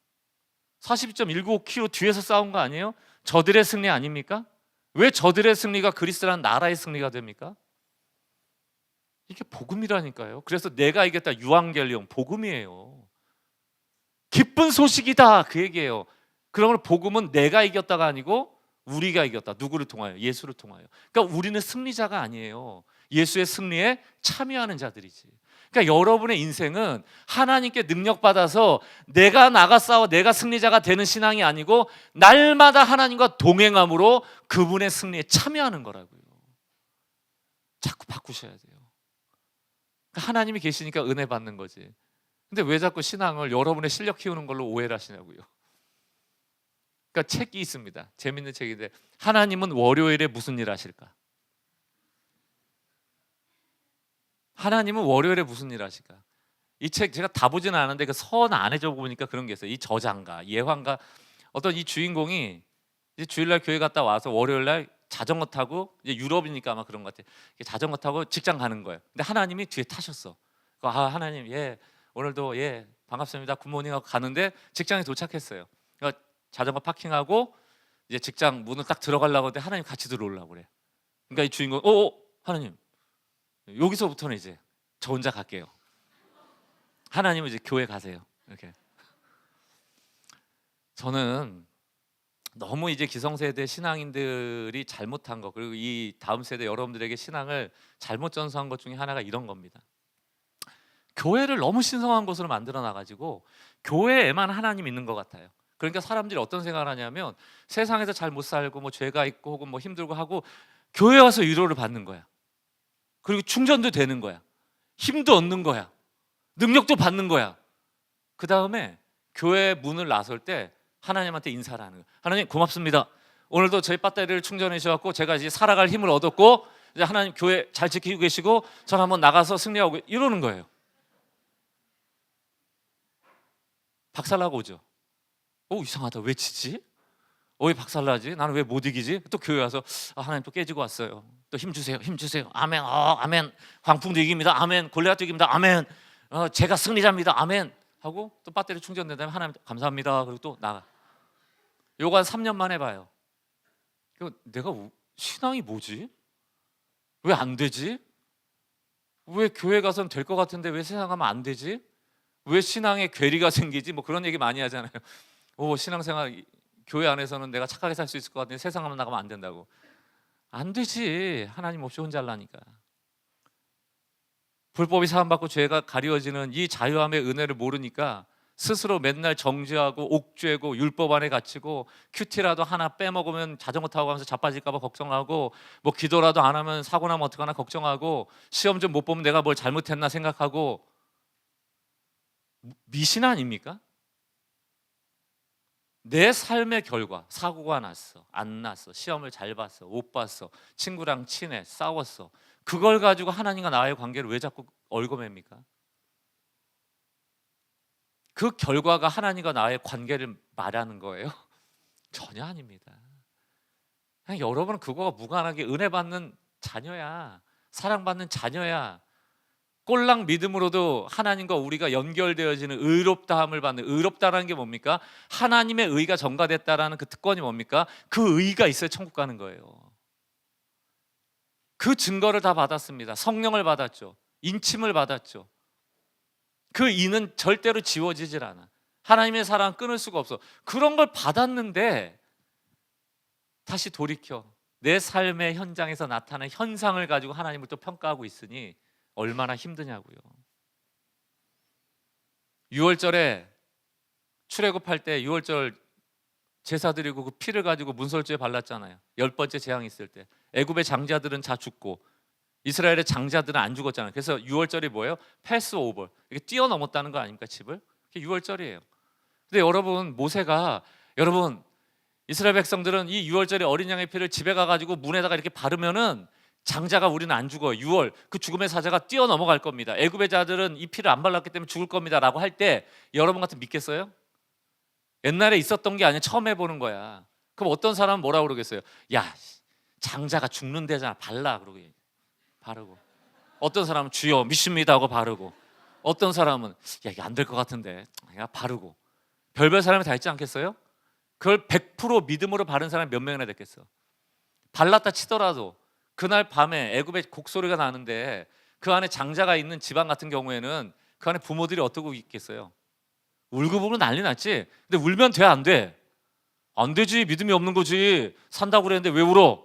42.195km 뒤에서 싸운 거 아니에요? 저들의 승리 아닙니까? 왜 저들의 승리가 그리스라는 나라의 승리가 됩니까? 이게 복음이라니까요. 그래서 내가 이겼다 유앙겔리온 복음이에요. 기쁜 소식이다 그 얘기예요. 그러면 복음은 내가 이겼다가 아니고 우리가 이겼다. 누구를 통하여? 예수를 통하여. 그러니까 우리는 승리자가 아니에요. 예수의 승리에 참여하는 자들이지. 그러니까 여러분의 인생은 하나님께 능력받아서 내가 나가 싸워 내가 승리자가 되는 신앙이 아니고 날마다 하나님과 동행함으로 그분의 승리에 참여하는 거라고요. 자꾸 바꾸셔야 돼요. 그러니까 하나님이 계시니까 은혜 받는 거지. 근데 왜 자꾸 신앙을 여러분의 실력 키우는 걸로 오해를 하시냐고요. 그러니까 책이 있습니다. 재밌는 책인데 하나님은 월요일에 무슨 일 하실까? 하나님은 월요일에 무슨 일 하실까? 이 책 제가 다 보지는 않았는데 그 선 안에 적어보니까 그런 게 있어요. 이 저자인가 예화인가 어떤 이 주인공이 이제 주일날 교회 갔다 와서 월요일날 자전거 타고 이제 유럽이니까 아마 그런 것 같아요. 자전거 타고 직장 가는 거예요. 근데 하나님이 뒤에 타셨어. 하나님 예 오늘도 예 반갑습니다 굿모닝 하고 가는데 직장에 도착했어요. 그러니까 자전거 파킹하고 이제 직장 문을 딱 들어가려고 하는데 하나님 같이 들어오려고 그래. 그러니까 이 주인공 하나님 여기서부터는 이제 저 혼자 갈게요. 하나님은 이제 교회 가세요. 이렇게. 저는 너무 이제 기성세대 신앙인들이 잘못한 거 그리고 이 다음 세대 여러분들에게 신앙을 잘못 전수한 것 중에 하나가 이런 겁니다. 교회를 너무 신성한 곳으로 만들어 놔가지고 교회에만 하나님 있는 것 같아요. 그러니까 사람들이 어떤 생각을 하냐면 세상에서 잘 못 살고 뭐 죄가 있고 혹은 뭐 힘들고 하고 교회 와서 위로를 받는 거야. 그리고 충전도 되는 거야. 힘도 얻는 거야. 능력도 받는 거야. 그 다음에 교회 문을 나설 때 하나님한테 인사를 하는 거예요. 하나님 고맙습니다. 오늘도 저희 배터리를 충전해 주셔서 제가 이제 살아갈 힘을 얻었고 이제 하나님 교회 잘 지키고 계시고 저는 한번 나가서 승리하고 이러는 거예요. 박살나고 오죠. 이상하다. 왜 치지? 왜 박살나지? 나는 왜 못 이기지? 또 교회 와서 하나님 또 깨지고 왔어요. 또 힘 주세요. 힘 주세요. 아멘. 아멘. 광풍도 이깁니다. 아멘. 골리앗도 이깁니다. 아멘. 제가 승리자입니다. 아멘. 하고 또 배터리 충전된 다음에 하나님 감사합니다. 그리고 또 나가. 요거 한 3년 만에 봐요. 내가 신앙이 뭐지? 왜 안 되지? 왜 교회 가서는 될 것 같은데 왜 세상 가면 안 되지? 왜 신앙에 괴리가 생기지? 뭐 그런 얘기 많이 하잖아요. 신앙생활 교회 안에서는 내가 착하게 살 수 있을 것 같은데 세상 가면 나가면 안 된다고. 안 되지. 하나님 없이 혼자 하려니까. 불법이 사함받고 죄가 가리워지는 이 자유함의 은혜를 모르니까 스스로 맨날 정죄하고 옥죄고 율법 안에 갇히고 큐티라도 하나 빼먹으면 자전거 타고 가면서 자빠질까 봐 걱정하고 뭐 기도라도 안 하면 사고 나면 어떡하나 걱정하고 시험 좀 못 보면 내가 뭘 잘못했나 생각하고 미신 아닙니까? 내 삶의 결과 사고가 났어 안 났어 시험을 잘 봤어 못 봤어 친구랑 친해 싸웠어 그걸 가지고 하나님과 나의 관계를 왜 자꾸 얽어맵니까? 그 결과가 하나님과 나의 관계를 말하는 거예요? 전혀 아닙니다. 그냥 여러분은 그거가 무관하게 은혜 받는 자녀야 사랑받는 자녀야 꼴랑 믿음으로도 하나님과 우리가 연결되어지는 의롭다함을 받는 의롭다라는 게 뭡니까? 하나님의 의가 전가됐다라는 그 특권이 뭡니까? 그 의가 있어야 천국 가는 거예요. 그 증거를 다 받았습니다. 성령을 받았죠. 인침을 받았죠. 그 이는 절대로 지워지질 않아. 하나님의 사랑 끊을 수가 없어. 그런 걸 받았는데 다시 돌이켜 내 삶의 현장에서 나타나는 현상을 가지고 하나님을 또 평가하고 있으니 얼마나 힘드냐고요. 6월절에 출애굽할 때 6월절 제사 드리고 그 피를 가지고 문설주에 발랐잖아요. 10번째 재앙이 있을 때 애굽의 장자들은 다 죽고 이스라엘의 장자들은 안 죽었잖아요. 그래서 6월절이 뭐예요? 패스오버. 이게 뛰어넘었다는 거 아닙니까? 집을. 그게 6월절이에요. 근데 모세가 여러분 이스라엘 백성들은 이 6월절에 어린 양의 피를 집에 가가지고 문에다가 이렇게 바르면은 장자가 우리는 안 죽어요. 6월 그 죽음의 사자가 뛰어넘어갈 겁니다. 애굽의 자들은 이 피를 안 발랐기 때문에 죽을 겁니다 라고 할 때 여러분 같은 믿겠어요? 옛날에 있었던 게 아니라 처음 해보는 거야. 그럼 어떤 사람은 뭐라고 그러겠어요? 야 장자가 죽는 데잖아 발라 그러고 바르고 어떤 사람은 주여 믿습니다 하고 바르고 어떤 사람은 야 이게 안 될 것 같은데 야 바르고 별별 사람이 다 있지 않겠어요? 그걸 100% 믿음으로 바른 사람이 몇 명이나 됐겠어? 발랐다 치더라도 그날 밤에 애굽에 곡소리가 나는데 그 안에 장자가 있는 집안 같은 경우에는 그 안에 부모들이 어떻게 있겠어요? 울고 보면 난리 났지. 근데 울면 돼 안 돼? 안 되지. 믿음이 없는 거지. 산다고 그랬는데 왜 울어?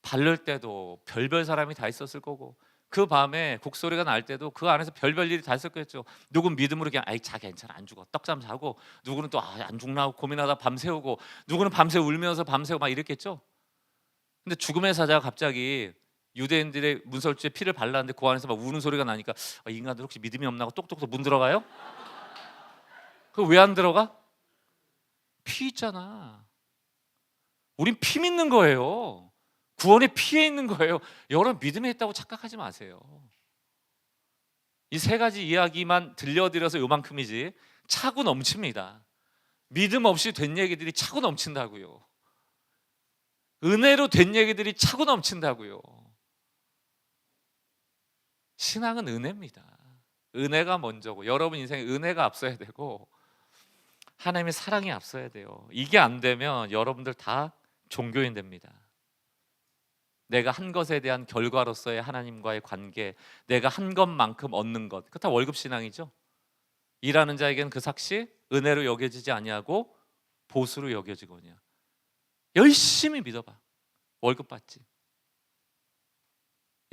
바를 때도 별별 사람이 다 있었을 거고 그 밤에 곡소리가 날 때도 그 안에서 별별 일이 다 있었겠죠. 누군 믿음으로 그냥 아이 자 괜찮아 안 죽어 떡잠 자고 누구는 또 안 죽나 고민하다 밤새우고 누구는 밤새 울면서 밤새고 막 이랬겠죠. 근데 죽음의 사자가 갑자기 유대인들의 문설주에 피를 발랐는데 그 안에서 막 우는 소리가 나니까 인간들 혹시 믿음이 없나 하고 똑똑똑 문 들어가요? 그 왜 안 들어가? 피 있잖아. 우린 피 믿는 거예요. 구원의 피에 있는 거예요. 여러분 믿음에 있다고 착각하지 마세요. 이 세 가지 이야기만 들려드려서 요만큼이지 차고 넘칩니다. 믿음 없이 된 얘기들이 차고 넘친다고요. 은혜로 된 얘기들이 차고 넘친다고요. 신앙은 은혜입니다. 은혜가 먼저고, 여러분 인생에 은혜가 앞서야 되고 하나님의 사랑이 앞서야 돼요. 이게 안 되면 여러분들 다 종교인 됩니다. 내가 한 것에 대한 결과로서의 하나님과의 관계, 내가 한 것만큼 얻는 것, 그거 다 월급 신앙이죠. 일하는 자에게는 그 삭시 은혜로 여겨지지 아니하고 보수로 여겨지거든요. 열심히 믿어봐, 월급 받지.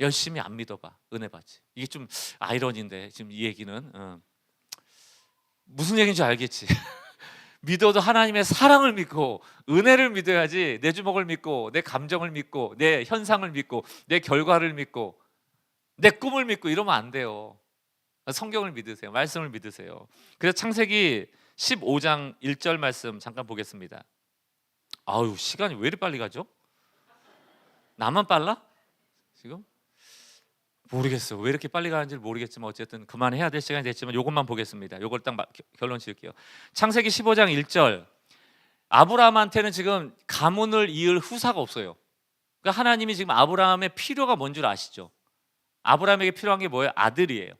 열심히 안 믿어봐, 은혜 받지. 이게 좀 아이러니인데 지금 이 얘기는 무슨 얘기인지 알겠지. 믿어도 하나님의 사랑을 믿고 은혜를 믿어야지. 내 주먹을 믿고 내 감정을 믿고 내 현상을 믿고 내 결과를 믿고 내 꿈을 믿고 이러면 안 돼요. 성경을 믿으세요. 말씀을 믿으세요. 그래서 창세기 15장 1절 말씀 잠깐 보겠습니다. 아유, 시간이 왜 이리 빨리 가죠? 나만 빨라? 지금? 모르겠어요. 왜 이렇게 빨리 가는지 모르겠지만 어쨌든 그만해야 될 시간이 됐지만 이것만 보겠습니다. 이걸 딱 결론 지을게요. 창세기 15장 1절. 아브라함한테는 지금 가문을 이을 후사가 없어요. 그러니까 하나님이 지금 아브라함의 필요가 뭔 줄 아시죠? 아브라함에게 필요한 게 뭐예요? 아들이에요.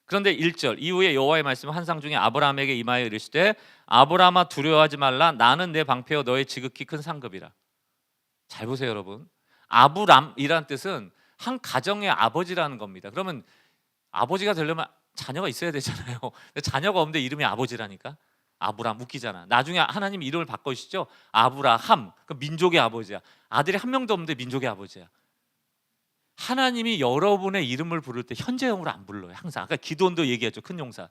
그런데 1절 이후에 여호와의 말씀 한상 중에 아브라함에게 임하여 이르시되 아브라함아 두려워하지 말라. 나는 내 방패여 너의 지극히 큰 상급이라. 잘 보세요, 여러분. 아브람이라는 뜻은 한 가정의 아버지라는 겁니다. 그러면 아버지가 되려면 자녀가 있어야 되잖아요. 자녀가 없는데 이름이 아버지라니까. 아브람 웃기잖아. 나중에 하나님 이름을 바꾸시죠. 아브라함, 그 민족의 아버지야. 아들이 한 명도 없는데 민족의 아버지야. 하나님이 여러분의 이름을 부를 때 현재형으로 안 불러요. 항상. 아까 기도원도 얘기했죠. 큰 용사.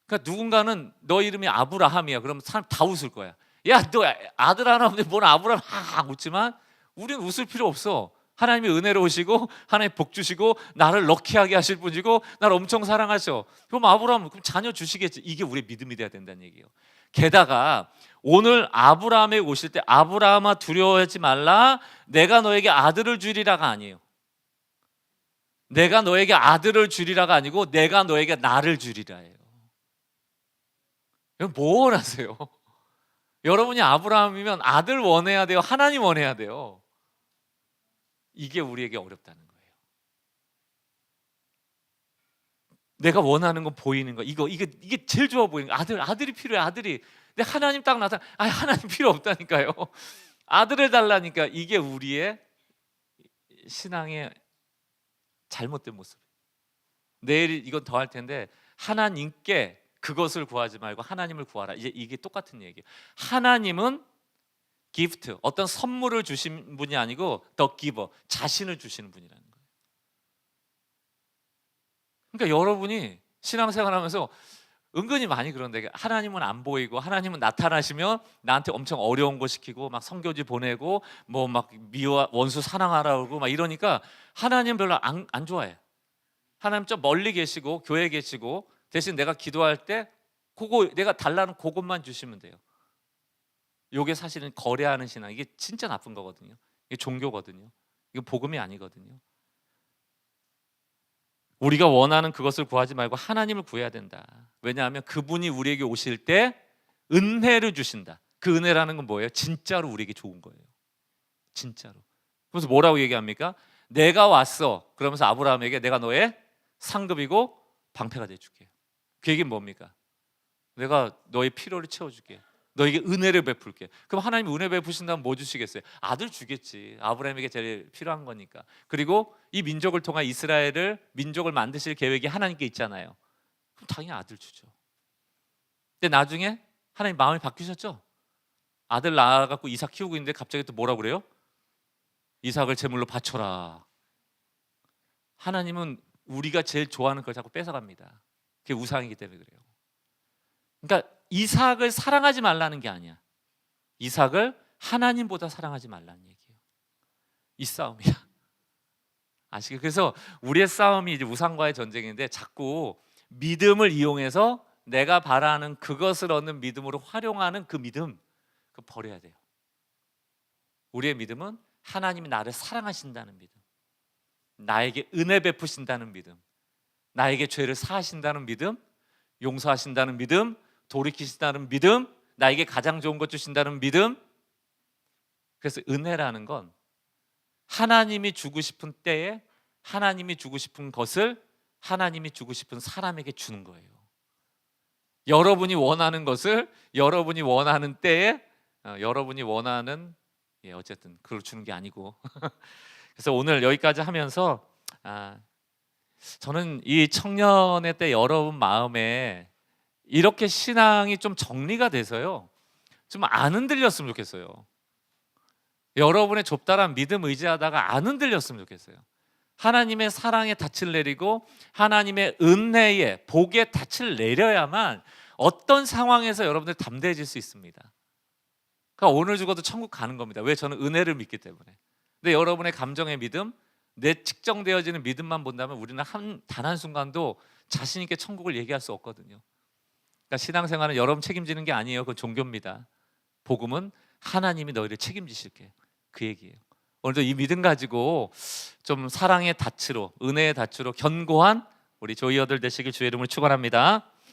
그러니까 누군가는 너 이름이 아브라함이야. 그러면 사람 다 웃을 거야. 야, 너 아들 하나 없는데 뭔 아브라함? 하하 웃지만 우리는 웃을 필요 없어. 하나님이 은혜로우시고 하나님 복 주시고 나를 럭키하게 하실 분이고 나를 엄청 사랑하셔. 그럼 아브라함 그럼 자녀 주시겠지. 이게 우리의 믿음이 돼야 된다는 얘기예요. 게다가 오늘 아브라함에 오실 때 아브라함아 두려워하지 말라. 내가 너에게 아들을 주리라가 아니에요. 내가 너에게 아들을 주리라가 아니고 내가 너에게 나를 주리라예요. 이건 뭐 원하세요? 여러분이 아브라함이면 아들 원해야 돼요? 하나님 원해야 돼요? 이게 우리에게 어렵다는 거예요. 내가 원하는 건 보이는 거. 이게 제일 좋아 보이는 거. 아들이 필요해. 아들이. 근데 하나님 딱 나타나. 하나님 필요 없다니까요. 아들을 달라니까. 이게 우리의 신앙의 잘못된 모습. 내일 이건 더 할 텐데 하나님께 그것을 구하지 말고 하나님을 구하라. 이게 똑같은 얘기예요. 하나님은 기프트, 어떤 선물을 주신 분이 아니고 더 기버, 자신을 주시는 분이라는 거예요. 그러니까 여러분이 신앙생활하면서 은근히 많이 그런데 하나님은 안 보이고 하나님은 나타나시면 나한테 엄청 어려운 거 시키고 막 선교지 보내고 뭐 막 미워 원수 사랑하라고 막 이러니까 하나님 별로 안 좋아해. 하나님 좀 멀리 계시고 교회에 계시고 대신 내가 기도할 때 그거 내가 달라는 그것만 주시면 돼요. 이게 사실은 거래하는 신앙. 이게 진짜 나쁜 거거든요. 이게 종교거든요. 이거 복음이 아니거든요. 우리가 원하는 그것을 구하지 말고 하나님을 구해야 된다. 왜냐하면 그분이 우리에게 오실 때 은혜를 주신다. 그 은혜라는 건 뭐예요? 진짜로 우리에게 좋은 거예요. 진짜로. 그래서 뭐라고 얘기합니까? 내가 왔어. 그러면서 아브라함에게 내가 너의 상급이고 방패가 돼줄게. 그 얘기는 뭡니까? 내가 너의 필요를 채워줄게. 너에게 은혜를 베풀게. 그럼 하나님이 은혜 베푸신다면 뭐 주시겠어요? 아들 주겠지. 아브라함에게 제일 필요한 거니까. 그리고 이 민족을 통해 이스라엘을 민족을 만드실 계획이 하나님께 있잖아요. 그럼 당연히 아들 주죠. 근데 나중에 하나님 마음이 바뀌셨죠? 아들 낳아갖고 이삭 키우고 있는데 갑자기 또 뭐라 그래요? 이삭을 제물로 바쳐라. 하나님은 우리가 제일 좋아하는 걸 자꾸 뺏어갑니다. 그게 우상이기 때문에 그래요. 그러니까 이삭을 사랑하지 말라는 게 아니야. 이삭을 하나님보다 사랑하지 말라는 얘기예요. 이 싸움이야. 아시겠죠? 그래서 우리의 싸움이 이제 우상과의 전쟁인데 자꾸 믿음을 이용해서 내가 바라는 그것을 얻는 믿음으로 활용하는 그 믿음, 그 버려야 돼요. 우리의 믿음은 하나님이 나를 사랑하신다는 믿음, 나에게 은혜 베푸신다는 믿음, 나에게 죄를 사하신다는 믿음, 용서하신다는 믿음, 돌이키신다는 믿음, 나에게 가장 좋은 것 주신다는 믿음. 그래서 은혜라는 건 하나님이 주고 싶은 때에 하나님이 주고 싶은 것을 하나님이 주고 싶은 사람에게 주는 거예요. 여러분이 원하는 것을 여러분이 원하는 때에 여러분이 원하는, 어쨌든 그걸 주는 게 아니고 그래서 오늘 여기까지 하면서 저는 이 청년의 때 여러분 마음에 이렇게 신앙이 좀 정리가 돼서요, 좀 안 흔들렸으면 좋겠어요. 여러분의 좁다란 믿음 의지하다가 안 흔들렸으면 좋겠어요. 하나님의 사랑에 닻을 내리고 하나님의 은혜에 복에 닻을 내려야만 어떤 상황에서 여러분들 담대해질 수 있습니다. 그러니까 오늘 죽어도 천국 가는 겁니다. 왜? 저는 은혜를 믿기 때문에. 근데 여러분의 감정의 믿음, 내 측정되어지는 믿음만 본다면 우리는 단 한순간도 자신 있게 천국을 얘기할 수 없거든요. 그러니까 신앙생활은 여러분 책임지는 게 아니에요. 그건 종교입니다. 복음은 하나님이 너희를 책임지실게, 그 얘기예요. 오늘도 이 믿음 가지고 좀 사랑의 닻으로, 은혜의 닻으로 견고한 우리 조이어들 되시길 주의 이름으로 축원합니다.